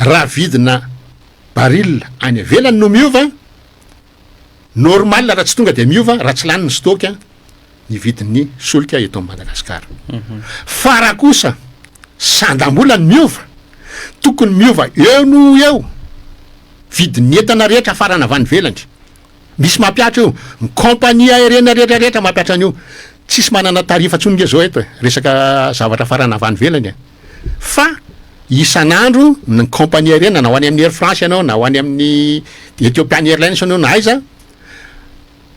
raha vidina baril any avelany no miova normal raha tsy tonga de miova raha tsy lany ny stock ny vidin'ny solika eto Madagasikara. Fa raha kosa sandam-bola ny miova tokony miova eo no eo vidin'ny entana rehetra farana avy any velany. Misy mampiatra io ny compagnie aérienne rehetrarehetra mampiatra an'io tsisy manana tarifa tsony nge zao eto resaka zavatra farana avy any velany fa isan'andro ny compagnie aérienne na ho any amin'ny Air France ianao na ho any amin'ny Ethiopian Airlines ianao na aiza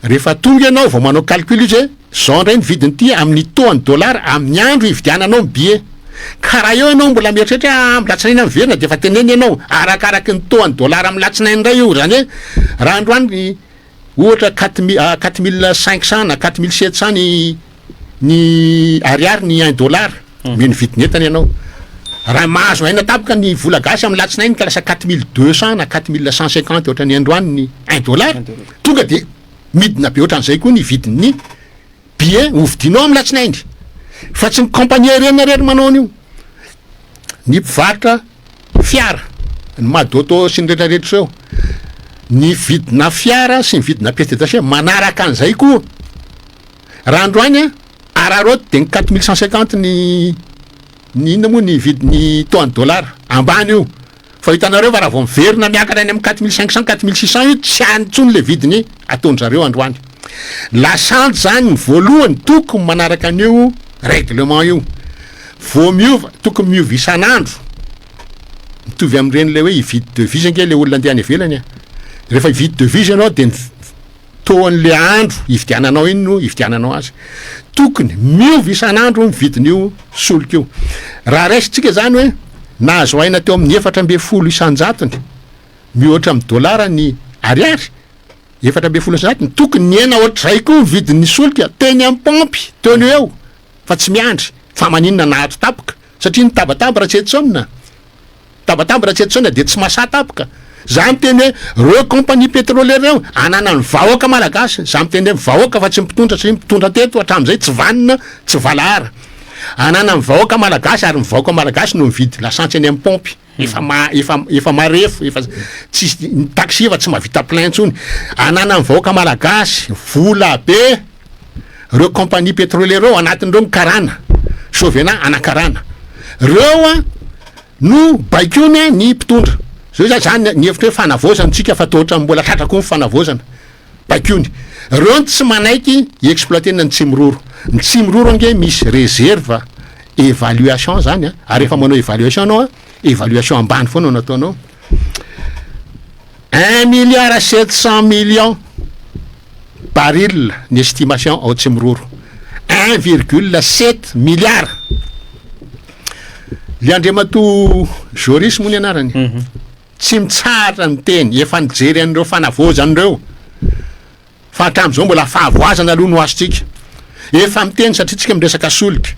rehefa tonga ianao vao manao calcul izy zao ndray ny vidiny ty amin'ny taux ny dollar amin'ny andro ividiananao ny billet. Karaha eo ianao mbola mieritreritra amin'ny latsinainy amin'ny verina de fa teneny ianao arakaraky ny taux ny dollar amin'ny latsinainy indray io zany raha androany ohatra 4,500 na 4,700 ny ariary ny $1 meny vidiny entana ianao. Raha mahazo aina tapoka ny vola gasy amin'ny latsinainy ka lasa 4,200 na 4,150 ohatra ny androany ny $1 tonga de midina be ohatran'izay koa ny vidin'ny billet hovidinao amin'ny latsinainy. Fa tsy ny compagnie aérienne rery manao an'io. Ny mpivarotra fiara ny madoto sy ny rehetrarehetra zao ny vidina fiara sy ny vidina pièce détachée manaraka an'izay koa. Raha androany araroty de ny 4,150 ny inona moa ny vidin'ny taux en dollar ambany io fa hitanareo fa raha vao miverina miakatra any amin'ny 4,500 4,600 io tsy antsony le vidiny ataon'zareo androany. Lasantsy zany ny voalohany tokony manaraka an'io règlement io vao miova tokony miova isan'andro mitovy amin'ireny le hoe ividy devise ange le olona andeha any ivelany rehefa ividy devise ianao de ny fotoan'le andro ividiananao iny no ividiananao azy tokony miova isan'andro ny vidin'io solika io raha raisitsika zany hoe nahazo aina teo amin'ny 400 isanjatony mihoatra amin'ny dolara ny ariary 400 isanjatony tokony ny ena ohatrazay koa ny vidin'ny solika teny amin'ny pompy teny eo fa tsy miandry fa maninona nahazo tapoka satria ny tabataba raha tsy etsona tabataba raha tsy etsona de tsy mahasatapoka za miteny hoe reo compagnie pétrolière reo anana ny vahoaka malagasy za miteny hoe vahoaka fa tsy mipitondra sy mipitondra teto hatram'izay tsy vanina tsy valahara anana ny vahoaka malagasy ary ny vahoaka malagasy no mividy lasantsy any amin'ny pompy efa marefo efa tsy ny taxi efa tsy mahavita plein tsony anana ny vahoaka malagasy vola be reo compagnie pétrolière reo anatin'ireo mikarana sauvena anakarana reo a no baikony ny mpitondra zao zany ny hevitra hoe fanavozana tsika fa tohatra mbola tratrako ny fanavozana baikony reo tsy manaiky exploitena ny tsimiroro ny tsimiroro ange misy réserve évaluation zany a ary efa manao évaluation anao a évaluation ambany foana nataonao 1,7 milliard baril ny estimation ao tsimiroro 1,7 milliard le Andriamato Joris moa ny anarany tsy mitsara ny teny efa nijery an'ireo fanavozan'ireo fa hatram'izao mbola fahavoazana aloha no azotsika efa miteny satria tsika miresaka solika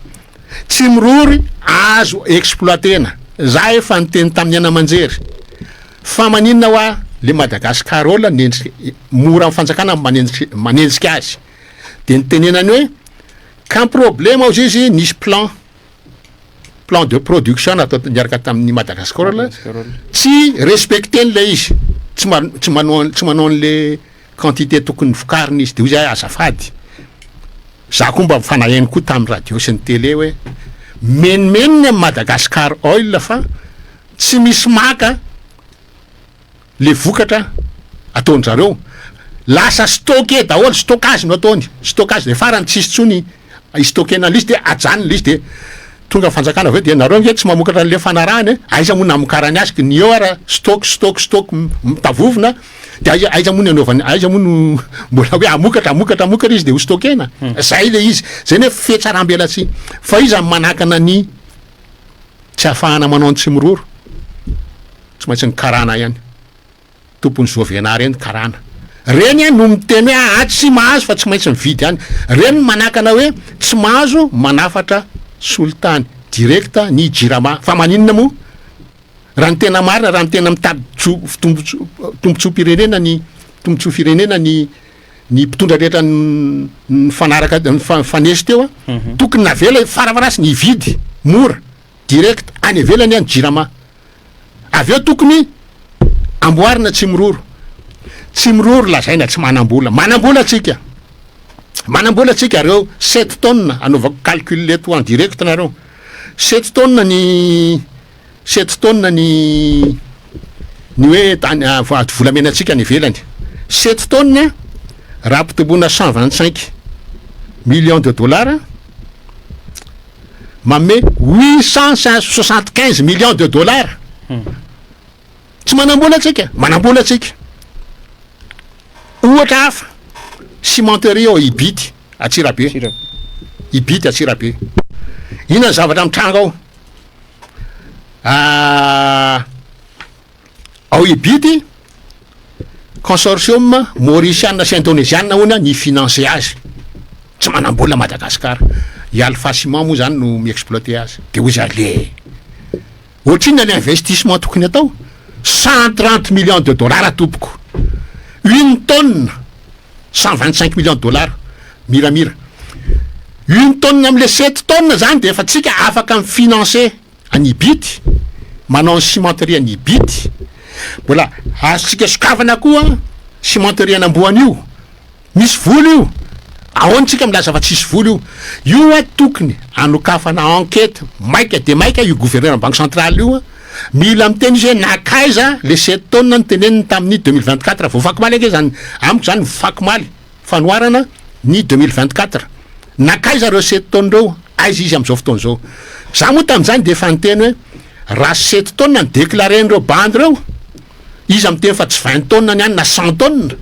tsy mirory azo exploitena za efa niteny tamin'ny anamanjery fa maninona hoa le Madagasikara ola nendrika mora amin'ny fanjakana manendrika azy de nitenenany hoe qu'un problème ao izy nisy plan de production atao niaraka tamin'ny Madagasikara tsy respecté n'le izy tsy manao n'le quantité tokony vokariny izy de hoy zay azafady za koa mba mifanahiany koa tamin'ny radio sy ny télé hoe menimeniny amin'ny Madagasikara oil fa tsy misy maka le vokatra ataon'zareo lasa stocké daholo stockage no ataony stockage de farany tsisy tsony stockena l'izy de ajany l'izy de tonga fanjakana aveo de nareo nge tsy mamokatra le fanarahany aiza moa namokarany azy ny eo ara stock mitavovona de aiza moa ny anaovany aiza moa no mbola hoe amokatra izy de ho stockena zay le izy zay ne fetsarambelatsy fa izy manakana ny tsy ahafahana manao tsy miroro tsy maintsy ny karana ihany tompony Jovena reny karana reny no miteny hoe tsy mahazo fa tsy maintsy mividy ihany reny manakana hoe tsy mahazo manafatra solitany directa ny jirama fa maninona moa raha ny tena marina raha ny tena mitady tombontsoa-pirenena ny tombontsoa-firenena ny mpitondra rehetra ny fanaraka fanesy teo a tokony navela farafarasy ny vidy mora direct any avelany any jirama aveo tokony amboarina tsy miroro lazaina tsy manambola tsika reo 7 tonnes anaovako calcul leto en direct nareo 7 tonnes ny hoe tany volamena tsika ny velany 7 tonnes raha pitobona 125 millions de dollars mame 875 millions de dollars tsy manambola tsika ohatra hafa cimenterie ao Ibity Atsirabe ina ny zavatra mitranga ao Ibity consortium mauricianina sy indonesianina hoana ny financé azy tsy manambola Madagasikara i Alpha Ciment moa zany no mi-exploité azy de hoy za le ohatrina le investissement tokony atao 130 millions de dollars tompoko 1 tonne 125 millions de dollars miramira 1 tonne am'le 7 tonnes zany de efa tsika afaka mifinancer any Ibity manao ny cimenterie any Ibity mbola azotsika sokavana koa cimenterie anamboan'io misy vola io ahoany tsika milaza fa tsisy vola io a tokony anokafana enquête maika de maika io gouverneur banque centrale io mila miteny izy hoe nakaiza le 7 tonnes ny teneniny tamin'ny 2024 vao fakimaly ake zany amiko zany fakimaly fanoarana ny 2024 nakaiza reo 7 tonnes reo aiza izy am'izao fotoana zao za moa tamin'izany de efa niteny hoe raha 7 tonnes ny déclaren'ireo bandy reo izy am'teny fa tsy 20 tonnes ny any na 100 tonnes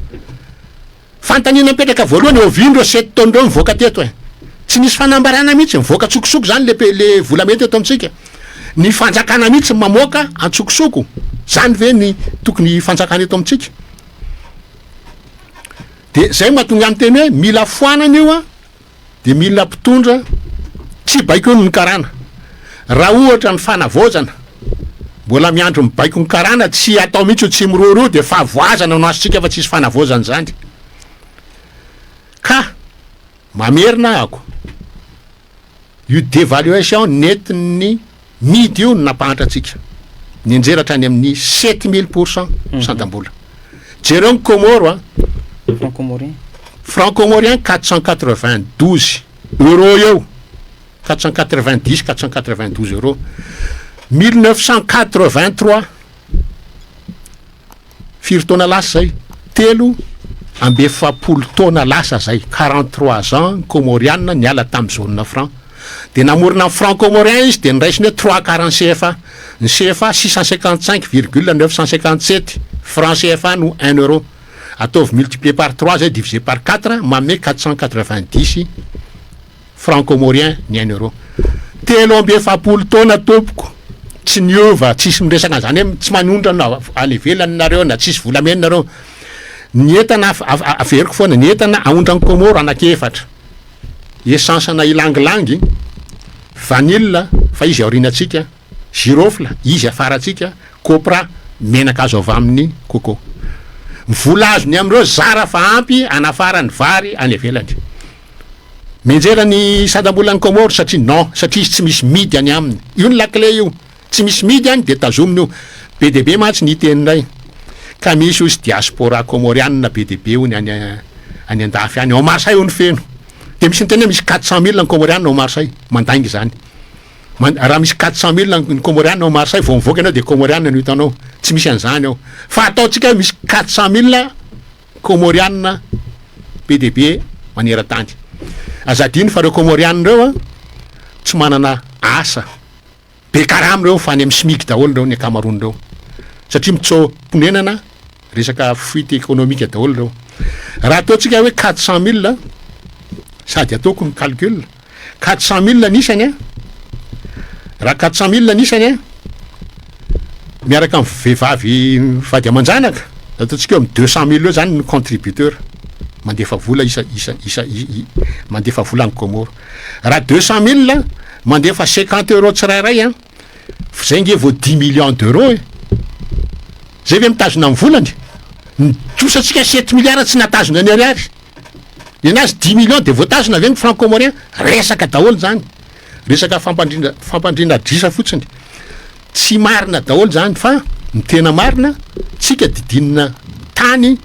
fantanina mipetraka voalohany eo vindreo 7 tonnes reo mivoaka teto e tsy nisy fanambarana mihitsy mivoaka tsokosoko zany le volamety eto amitsika ny fanjakana mihitsy mamoaka antsokosoko zany ve ny tokony fanjakana eto amitsika de zay mahatonga amin'ny teny hoe mila foanana io a de mila mpitondra tsy baiko eo ny karana raha ohatra ny fanavozana mbola miandro mibaiko ny karana tsy atao mihitsy io tsy miroro de fa voazana no azotsika fa tsisy fanavozana zany ka mamerina ako io dévaluation netiny midy io napahatra atsika ny anjeratra any amin'ny 7000% sandam-bola jereo ny Comore a franco-comorien 492 euro eo 490 492 euro 1983 firy taona lasa zay telo ambe efapolo taona lasa zay 43 ans comorianina niala tamin'ny zone franc de namorona amin'ny franc comorien izy de niraisiny hoe 340 CFA ny CFA 655,957 francs CFA no 1 euro ataovy multiplié par 3 zay divisé par 4 manome 490 franc comorien ny 1 euro telo ambe efapolo taona tompoko tsy niova tsisy miresaka zany hoe tsy manondra na any ivelany nareo na tsisy volamena nareo ny entana averiko foana ny entana aondrany Comore anakefatra essence na ilangilangy vanille fa izy aorinatsika girofle izy afaratsika copra menaka azo avy amin'ny coco vola azony amreo zara fa ampy anafara ny vary any ivelany menjera ny sadambolan'ny Comore satria non satria izy tsy misy midy any aminy io ny laclé io tsy misy midy any de tazominy io be de be matsy ny teninay ka misy ozy diaspora comorianina be de be ony any andafy any ao Marsay io ny feno de misy nyteny hoe misy 400,000 ny comorianina ao Marsay mandaingy zany raha misy 400,000 ny comorianina ao Marsay vao mivoaka anao de comorianina no hitanao tsy misy an'izany ao fa ataotsika hoe misy 400,000 comorianina be de be maneran-tany azadiny fa reo comorianina reo a tsy manana asa be karamy reo fa any amin'ny SMIC daholo reo ny akamaroany reo satria mitso-ponenana resaka fuite économique daholo reo raha ataotsika hoe 400,000 sady ataoko ny calcul 400,000 nisany a raha 400,000 nisany a miaraka amin'ny vehivavy vady aman-janaka ataotsika eo amin'ny 200,000 eo zany ny contributeur mandefa vola mandefa vola ny Comore raha 200,000 mandefa 50 euro tsirairay a zay nge vao 10 millions d'euros zay ve mitazona amin'ny volany nitsosatsika 7 milliards tsy natazona ny ariary enazy 10 millions de voatazona avy ny franc comorien resaka daholo zany resaka fampandrina drisa fotsiny tsy marina daholo zany fa ny tena marina tsika didinina tany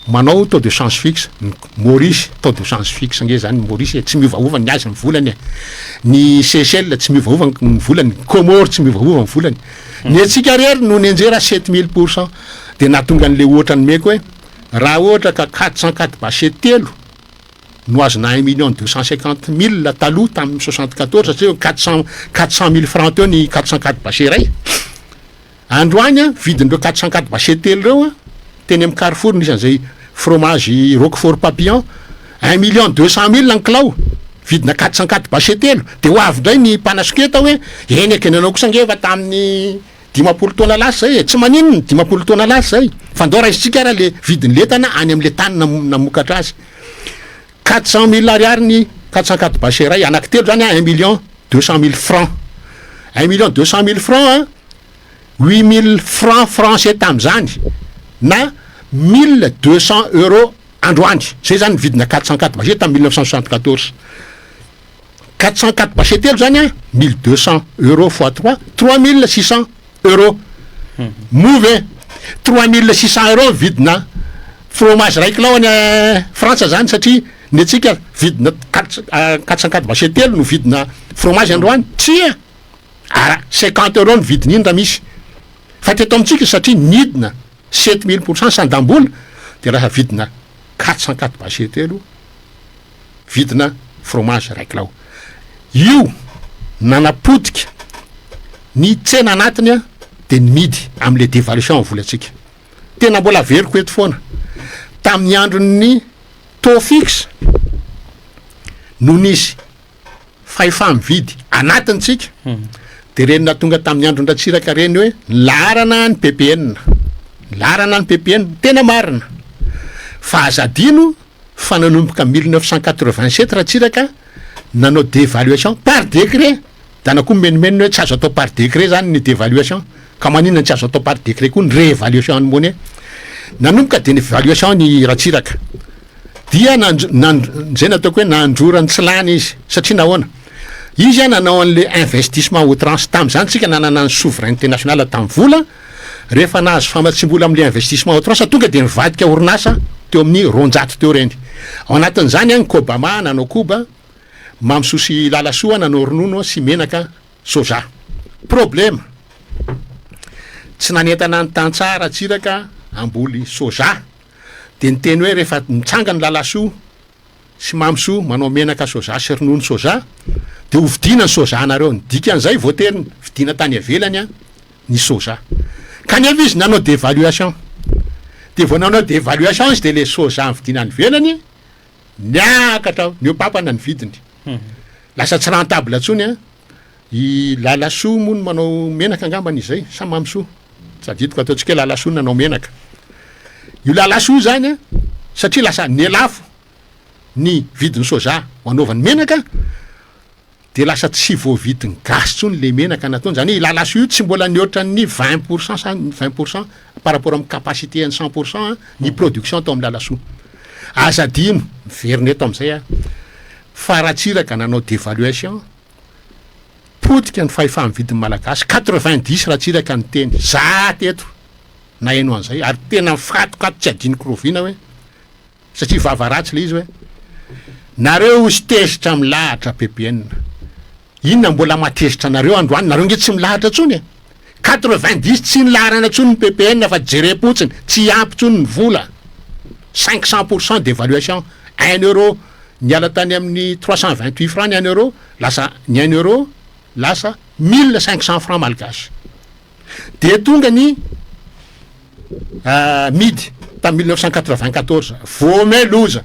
manao taux de change fixe Maurice taux de change fixe nge zany Maurice tsy miovaova ny azy ny volany ny Seychelles tsy miovaova ny volany Comore tsy miovaova ny volany ny atsika rery no ny anjera 7000% de natonga an'le ohatra ny meko hoe raha ohatra ka 404 basé telo no azona 1,250,000 taloha tamin'ny 74 satria 400,000 francs teo ny 404 basé ray androany a vidindreo 404 basé telo reo a teny amin'ny Carrefour nisy an'izay fromage Roquefort Papillon 1,200,000 ny kilao vidina 404 basé telo de ho avy ndray ny mpanasoketa hoe eny eky nanao kosa nge fa tamin'ny 50 taona lasa zay tsy maninona 50 taona lasa zay fa ndao raisitsika raha le vidiny letana any amin'le tany namokatra azy 400,000 ariary ny 404 basé ray anaky telo zany a 1,200,000 francs 1,200,000 francs a 8,000 francs français tam'zany na 1,200 euro androany zay zany vidina 404 basé tamin'ny 1974 404 basé telo zany a 1,200 euro fois 3 3,600 euro move 3,600 euro vidina fromage ray kilao any Frantsa zany satria ny atsika vidina 404 basé telo no vidina fromage androany tsia 50 euro ny vidiny iny raha misy fa teto amitsika satria nidina 7000% sandam-bola de raha vidina 404 basé telo vidina fromage ray kilao io nanapotika ny tsena anatiny a de ny midy am'le dévaluation volatsika tena mbola veriko eto foana tamin'ny andron'ny taux fixe no nisy fahefa mividy anatintsika de renina tonga tamin'ny andro ndratsiraka reny hoe larana ny ppn larana ny ppn tena marina fa azadino fa nanomboka 1987 ratsiraka nanao dévaluation par décret dana koa menimeniny hoe tsy azo atao par décret zany ny dévaluation ka maninona tsy azo atao par décret koa ny réévaluation ny mone nanomboka de ny évaluation ny ratsiraka dia zay nataoko hoe nandrorany tsy lany izy satria nahoana izy a nanao an'le investissement outrance tam'zany tsika nanana ny souveraineté nationale tam'y vola rehefa nahazo famatsim-bola am'le investissement outrance tonga de mivadika orinasa teo amin'ny ronjato teo reny ao anatin'zany agny kobama nanao koba mamososy lalasoa nanao ronono sy menaka soja problème tsy nanentana ny tantsara tsiraka amboly soja de ny teny hoe rehefa mitsanga ny lalasoa sy mamso manao menaka soja sy ronono soja de ho vidina ny soja anareo ny dikan'izay voateriny vidina tany avelany a ny soja kanefa izy nanao dévaluation de vo nanao dévaluation izy de le soja ny vidina ny velany niakatra niopapana ny vidiny lasa tsy rentable atsony a i lalasoa moa no manao menaka angambany izay sa mamsoa sadidiko ataotsika lalasoa nanao menaka io lalasoa zany a satria lasa nielafo ny vidiny soja ho anaovany menaka de lasa tsy voavidiny gasy tsony le menaka nataony zany lalasoa io tsy mbola nihoatra ny 20% sa 20% par rapport amin'ny capacité ny 100% ny production atao amin'ny lalasoa azadino miveriny eto am'izay a fa ratsiraka nanao dévaluation potika ny fahefa mividiny malagasy 90 ratsiraka ny teny za teto na eno an'izay ary tena mifatokato tsy adiniko rovina hoe satria vavaratsy le izy hoe nareo sy tezitra milahatra ppn inona mbola matezitra nareo androany nareo nge tsy milahatra tsony 90 tsy nilarana tsony ny ppn fa jerem-potsiny tsy ampy tsony ny vola 500% d'évaluation 1 euro niala tany amin'ny 328 francs ny 1 euro lasa ny 1 euro lasa 1500 francs malgasy de tonga ny midy tam 1994 vome loza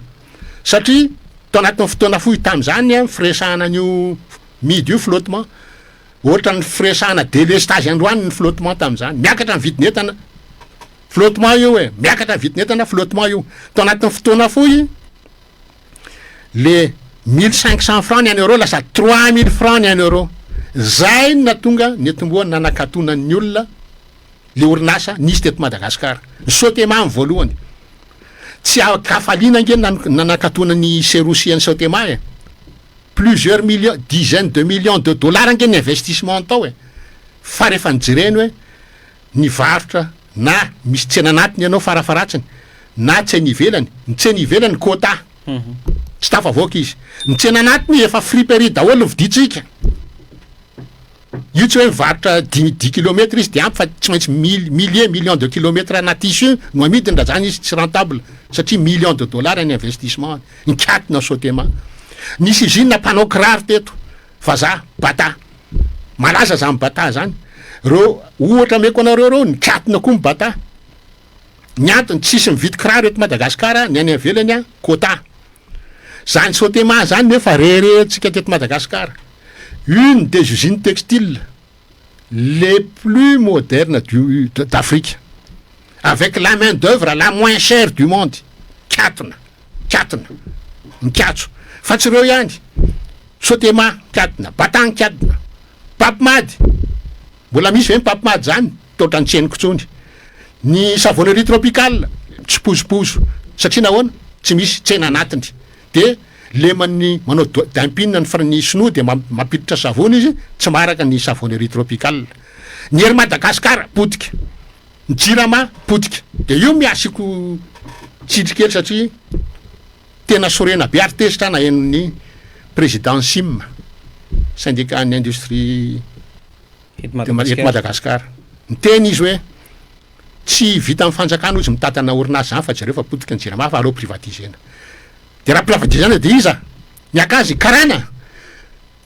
satria tao anatin'ny fotoana fohy tam'zany firesahana nio midy io flottement ohatra ny firesahana délestage androany ny flottement tam'zany miakatra ny vidin'entana flottement io e miakatra ny vidin'entana flottement io tao anatin'ny fotoana fohy le 1500 francs ny 1 euro lasa 3000 francs ny 1 euro zay na tonga netomboany nanakatonany olona le orinasa nisy teto Madagasikara ny Sotema ny voalohany tsy akafaliana nge nanakatonany Serosy ny Sotema plusieurs millions dizaines de millions de dollars nge ny investissement tao fa rehefa nijereny hoe ny varotra na misy tsena anatiny ianao farafaratsiny na tseny ivelany ny tseny ivelany quota tsy tafavoaka izy ny tsena anatiny efa friperie daholo viditsika io tsy hoe mivarotra 10 kilometres izy de ampy fa tsy maintsy millions de kilomètres anaty izy no amidiny raha zany izy tsy rentable satria millions de dollars ny investissement nikatina Sotema nisy izina mpanao kiraro teto fa za bata malaza za my bata zany reo ohatra meko anareo reo nikatina koa my bata ny antony tsisy mividy kiraro eto Madagasikara ny any avelany a quota zany Sotema zany nefa rerentsika teto Madagasikara une des usines textiles les plus modernes d'Afrique avec la main d'œuvre la moins chère du monde katona mikatso fa tsy reo ihany Sotema katona batang katona papimady mbola misy ve papimady zany totra ny tseniko tsony ny savonnerie tropicale tsy pozopozo satria nahoana tsy misy tsena anatiny de lemany manao dampinina ny sinoa de mampiditra savony izy tsy maraka ny savonnerie tropicale ny ery Madagasikara potika ny jirama potika de io miasiko tsitrikely satria tena sorena be ary tezitra na henony président SIM syndicat ny industrie eto Madagasikara ny teny izy hoe tsy vita amin'ny fanjakana izy mitatana orinasa zany fa jereo fa potika ny jirama fa aleo privatisena de raha privatisena de iza niakazy karana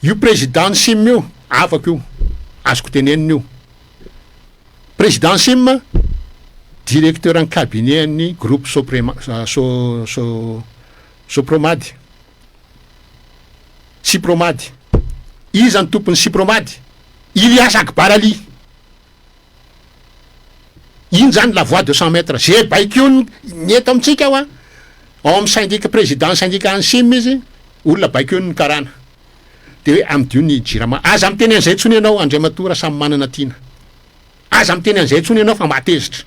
io président SIM io afaka io azoko tenenina io président SIM directeur en cabinet ny groupe sopromady sipromady izany tompony sipromady Ilias Akbarali iny zany la voie 200 mètres zay baiko ny eto amitsika ao amin'ny syndicat président syndicat ansime izy olona baiko ny karana de hoe amdio ny jirama aza miteny an'izay tsony ianao Andriamatora samy manana tiana aza miteny an'izay tsony ianao fa matezitra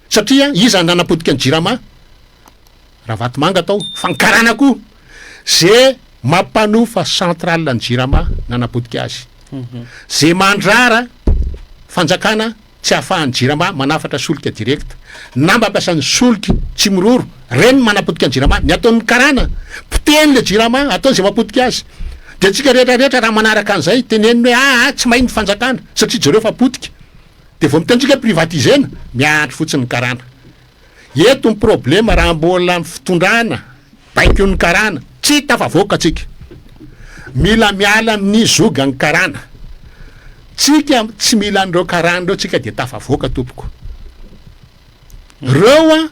satria iza nanapodika ny jirama raha vatomanga atao fa ny karana koa zay mampanofa central ny jirama nanapodika azy zay mandrara fanjakana tsy ahafahan'ny jirama manafatra solika direct na mampiasan'ny soliky tsy miroro reny manapodika ny jirama ny ataon'ny karana piteny le jirama ataony zay mampodika azy de tsika rehetrarehetra raha manaraka an'izay teneniny hoe tsy mainy fanjakana satria jareo fa podika de vao mitentsika privatisena miandry fotsiny ny karana eto ny problema raha mbola fitondrana baiko ny karana tsy tafavoaka atsika mila miala amin'ny zoga ny karana tsika tsy mila an'ireo karana reo tsika de tafavoaka tompoko reo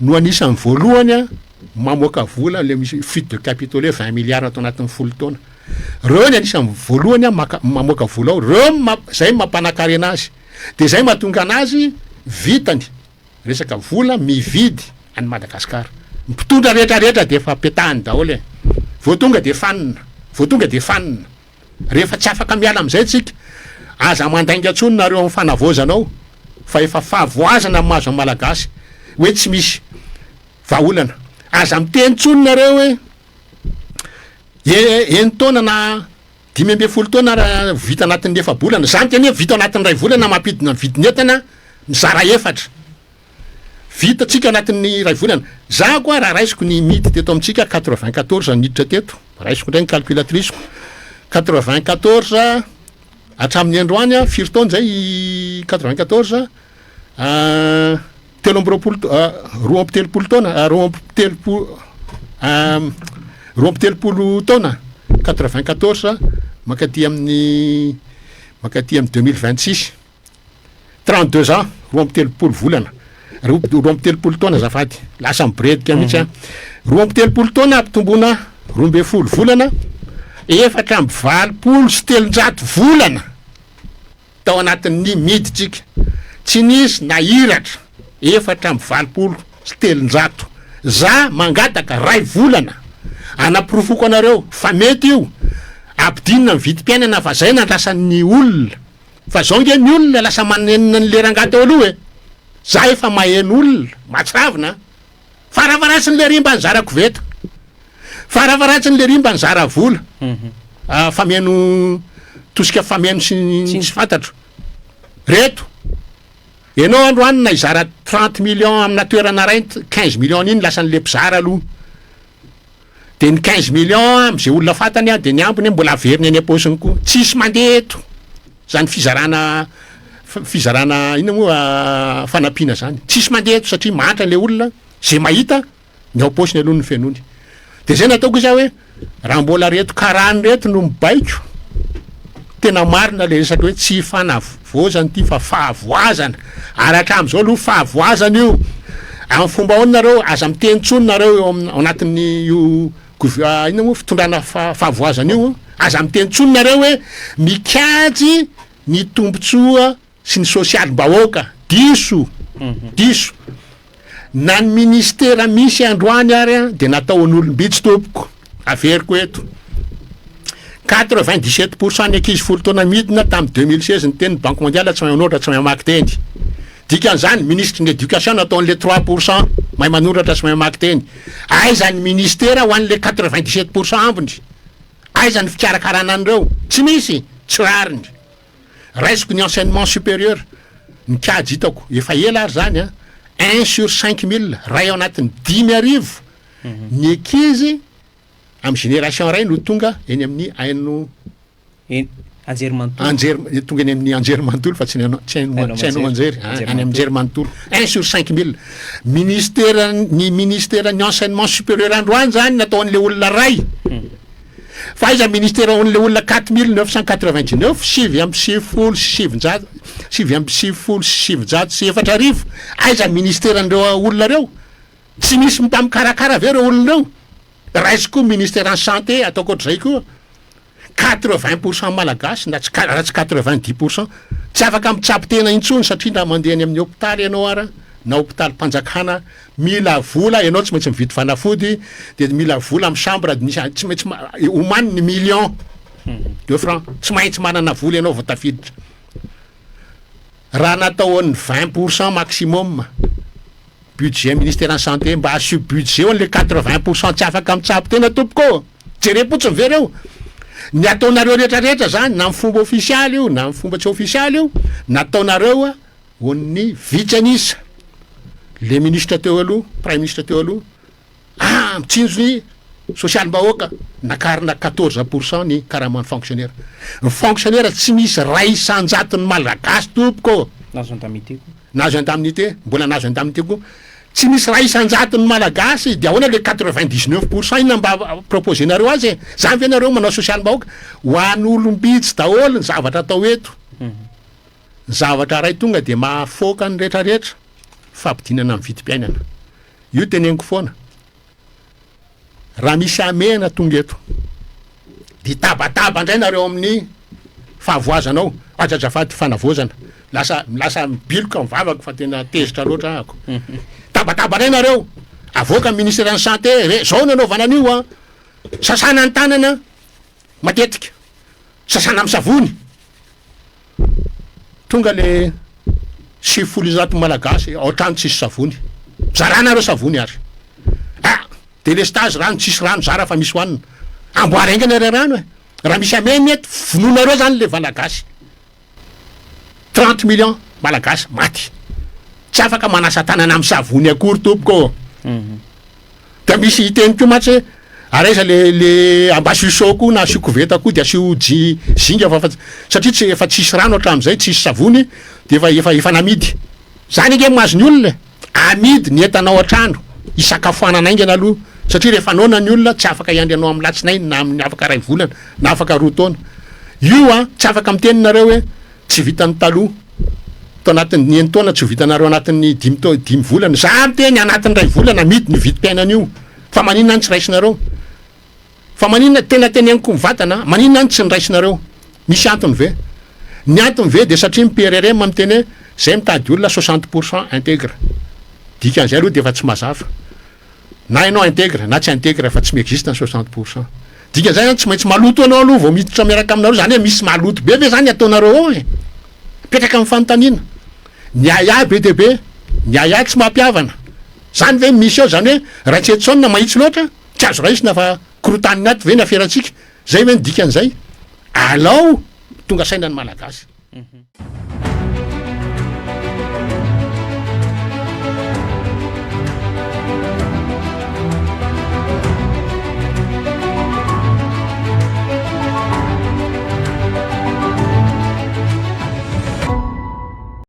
no anisan'ny voalohany mamoaka vola le misy fuite de capitaux le 20 milliards atao anatin'ny folo taona reo ny anisan'ny voalohany mamoaka vola ao reo zay mampanakary anazy de zay mahatonga anazy vitany resaka vola mividy any Madagasikara mpitondra rehetrarehetra de efa petahany daholo vao tonga de fanina rehefa tsy afaka miala am'izay tsika aza mandainga tsony nareo amin'ny fanavozanao fa efa fahavoazana mahazo amin'ny malagasy hoe tsy misy vaolana aza miteny tsony nareo hoe eny taona na 5 taona raha vita anatin'ny efa-bolana zany teny hoe vita anatin'ny ray volana mampidina ny vidinetana mizara efatra vita tsika anatin'ny ray volana za koa raha raisiko ny mity teto amitsika 94 niditra teto raisiko ndray ny calculatrice 94 hatramin'ny androany firy taona zay 94 telo amby roa amby telopolo taona roa amby telopolo taona 94 makaty amin'ny 2026 32 ans roa amby telopolo volana roa amby telopolo taona zafady lasa mibiredika mihitsy roa amby telopolo taona ampitomboana 12 volana efatra amby valopolo volana tao anatin'ny miditsika tsy nisy na iratra efatra amby valopolo za mangataka ray volana anaprofoko anareo fa mety io ampidinina mividim-piainana fa zay nandrasan'ny olona fa zao nge ny olona lasa manenina ny lerangata eo aloha za efa maheno olona matsiravina faravaratsiny le rimba ny zara koveta faravaratsiny le rimba ny zara vola fameno tosika fameno sy fantatro reto ianao androany na izara 30 millions amina toerana ray 15 millions iny lasa n'le mpizara aloha de ny 15 millions am'izay olona fatany de ny ambony mbola averiny any aposiny koa tsisy mandeha eto zany fizarana ina moa fanampiana zany tsisy mandeha eto satria mantra le olona zay mahita ny aposiny aloha ny fenony de zay nataoko iza hoe raha mbola reto karany reto no mibaiko tena marina le resaky hoe tsy fanavozany ty fa fahavoazana aratra am'izao aloha fahavoazana io amin'ny fomba ao nareo aza miteny tsony nareo eo anatin'ny io ina moa fitondrana fahavoazana io aza miteny tsony nareo hoe mikajy ny tombontsoa sy ny sosialim-bahoaka diso na ny ministera misy androany ary de nataon'olombitsy tompoko averiko eto 97% ny ankizy folo taona midina tamin'ny 2016 ny teny banque mondiale tsy mahay manoratra tsy mahay mamaky teny dikan'izany ministre n'éducation nataon'le 3% mahay manoratra tsy mahay mamaky teny aizany ministera ho an'le 97% ambony aizany fikarakarana an'ireo tsy misy tsy rariny raisiko ny enseignement supérieur ny kajy hitako efa ela ary zany 1 sur 5000 ray ao anatin'ny 10,000 ny ankizy amin'ny génération ray no tonga eny amin'ny aino tonga eny amin'ny anjerimanontolo fa tsy hainao anjery any amin'ny jerimanontolo 1 sur 5000 ny ministère ny enseignement supérieur androany zany nataon'le olona ray fa iza ministère on'le olona 4999 7 aiza ministère andreo olona reo tsy misy mipamikarakara ve reo olona reo raisy koa ministère en santé ataoko ohatr'izay koa 80% malagasy na raha tsy 90% tsy afaka mitsapy tena intsony satria na mandeha any amin'ny hôpitaly ianao ara na hôpitaly mpanjakana mila vola ianao tsy maintsy mividy fanafody de mila vola amin'ny chambre administration tsy maintsy omaniny million de francs tsy maintsy manana vola ianao vao tafiditra raha nataon'ny 20% maximum budget ministère en santé mba asio budget on'le 80% tsy afaka mitsapy tena tompoko jerepotsiny ve reo ny ataonareo rehetrarehetra zany na fomba ofisialy io na fomba tsy ofisialy io nataonareo a on'ny vitsanisa le ministre teo aloha prime ministre teo aloha mitsinjony social-bahoaka nakarina 14% ny karamany fonctionnaire ny fonctionnaire tsy misy ray isan-jatony malagasy tompoko nazo indemnité nazo indemnité mbola nazo indemnité koa tsy misy ray isan-jatony malagasy de ahoana le 99% ina mba proposenareo azy zany ve nareo manao social-bahoaka ho an'ny olombitsy daholo ny zavatra atao eto ny zavatra ray tonga de mahafoaka ny rehetrarehetra fampidinana amin'ny vidim-piainana io teneniko foana raha misy amena tonga eto de tabataba indray nareo amin'ny fahavoazanao atsazafady fanavozana lasa mibiloka mivavaka fa tena tezitra loatra ahako tabataba indray nareo avoaka ministère en santé zao nanaovana an'io a sasana ny tanana matetika sasana amin'ny savony tonga le 7 malagasy ohatrany tsisy savony zaranareo savony ary délestage rano tsisy rano zara fa misy hoanina amboaraingana re rano e raha misy ameny eto vononareo zany le valagasy 30 millions malagasy maty tsy afaka manasa tanana amin'ny savony akory tompoko da misy iteny ko matsy araiza le ambasiso koa na asio koveta koa de asio zinga satria tsy efa tsisy rano hatramin'izay tsisy savony de efa namidy zany ike mazony olona amidy ny entanao an-trano isakafoanana aingana aloha satria rehefa nona ny olona tsy afaka iandrianao amin'ny latsinainy na amin'ny afaka ray volana na afaka roa taona io a tsy afaka miteninareo hoe tsy vitany taloha to anatin'ny eny taona tsy vitanareo anatin'ny 5 volana za miteny anatin'ny ray volana midy ny vidim-piainan'io fa maninona any tsy raisinareo fa maninona tena teneniko mivatana maninona any tsy niraisinareo misy antony ve ny antony ve de satria miPRRM miteny hoe zay mitady olona 60% intègre dikan'izay aloha de efa tsy mazafa na ianao intègre na tsy intègre fa tsy miexiste ny 60% dikan'izay zany tsy maintsy maloto anao aloha vao miditra miaraka aminareo zany hoe misy maloto be ve zany ataonareo ao e petraka amin'ny fanontaniana ny aya be de be ny aya tsy mampiavana zany ve misy eo zany hoe raha tsy etsona mahitsy loatra tsy azo raisina fa korotaniny aty ve ny aferatsika zay ve ny dikan'izay alao tonga saina ny malagasy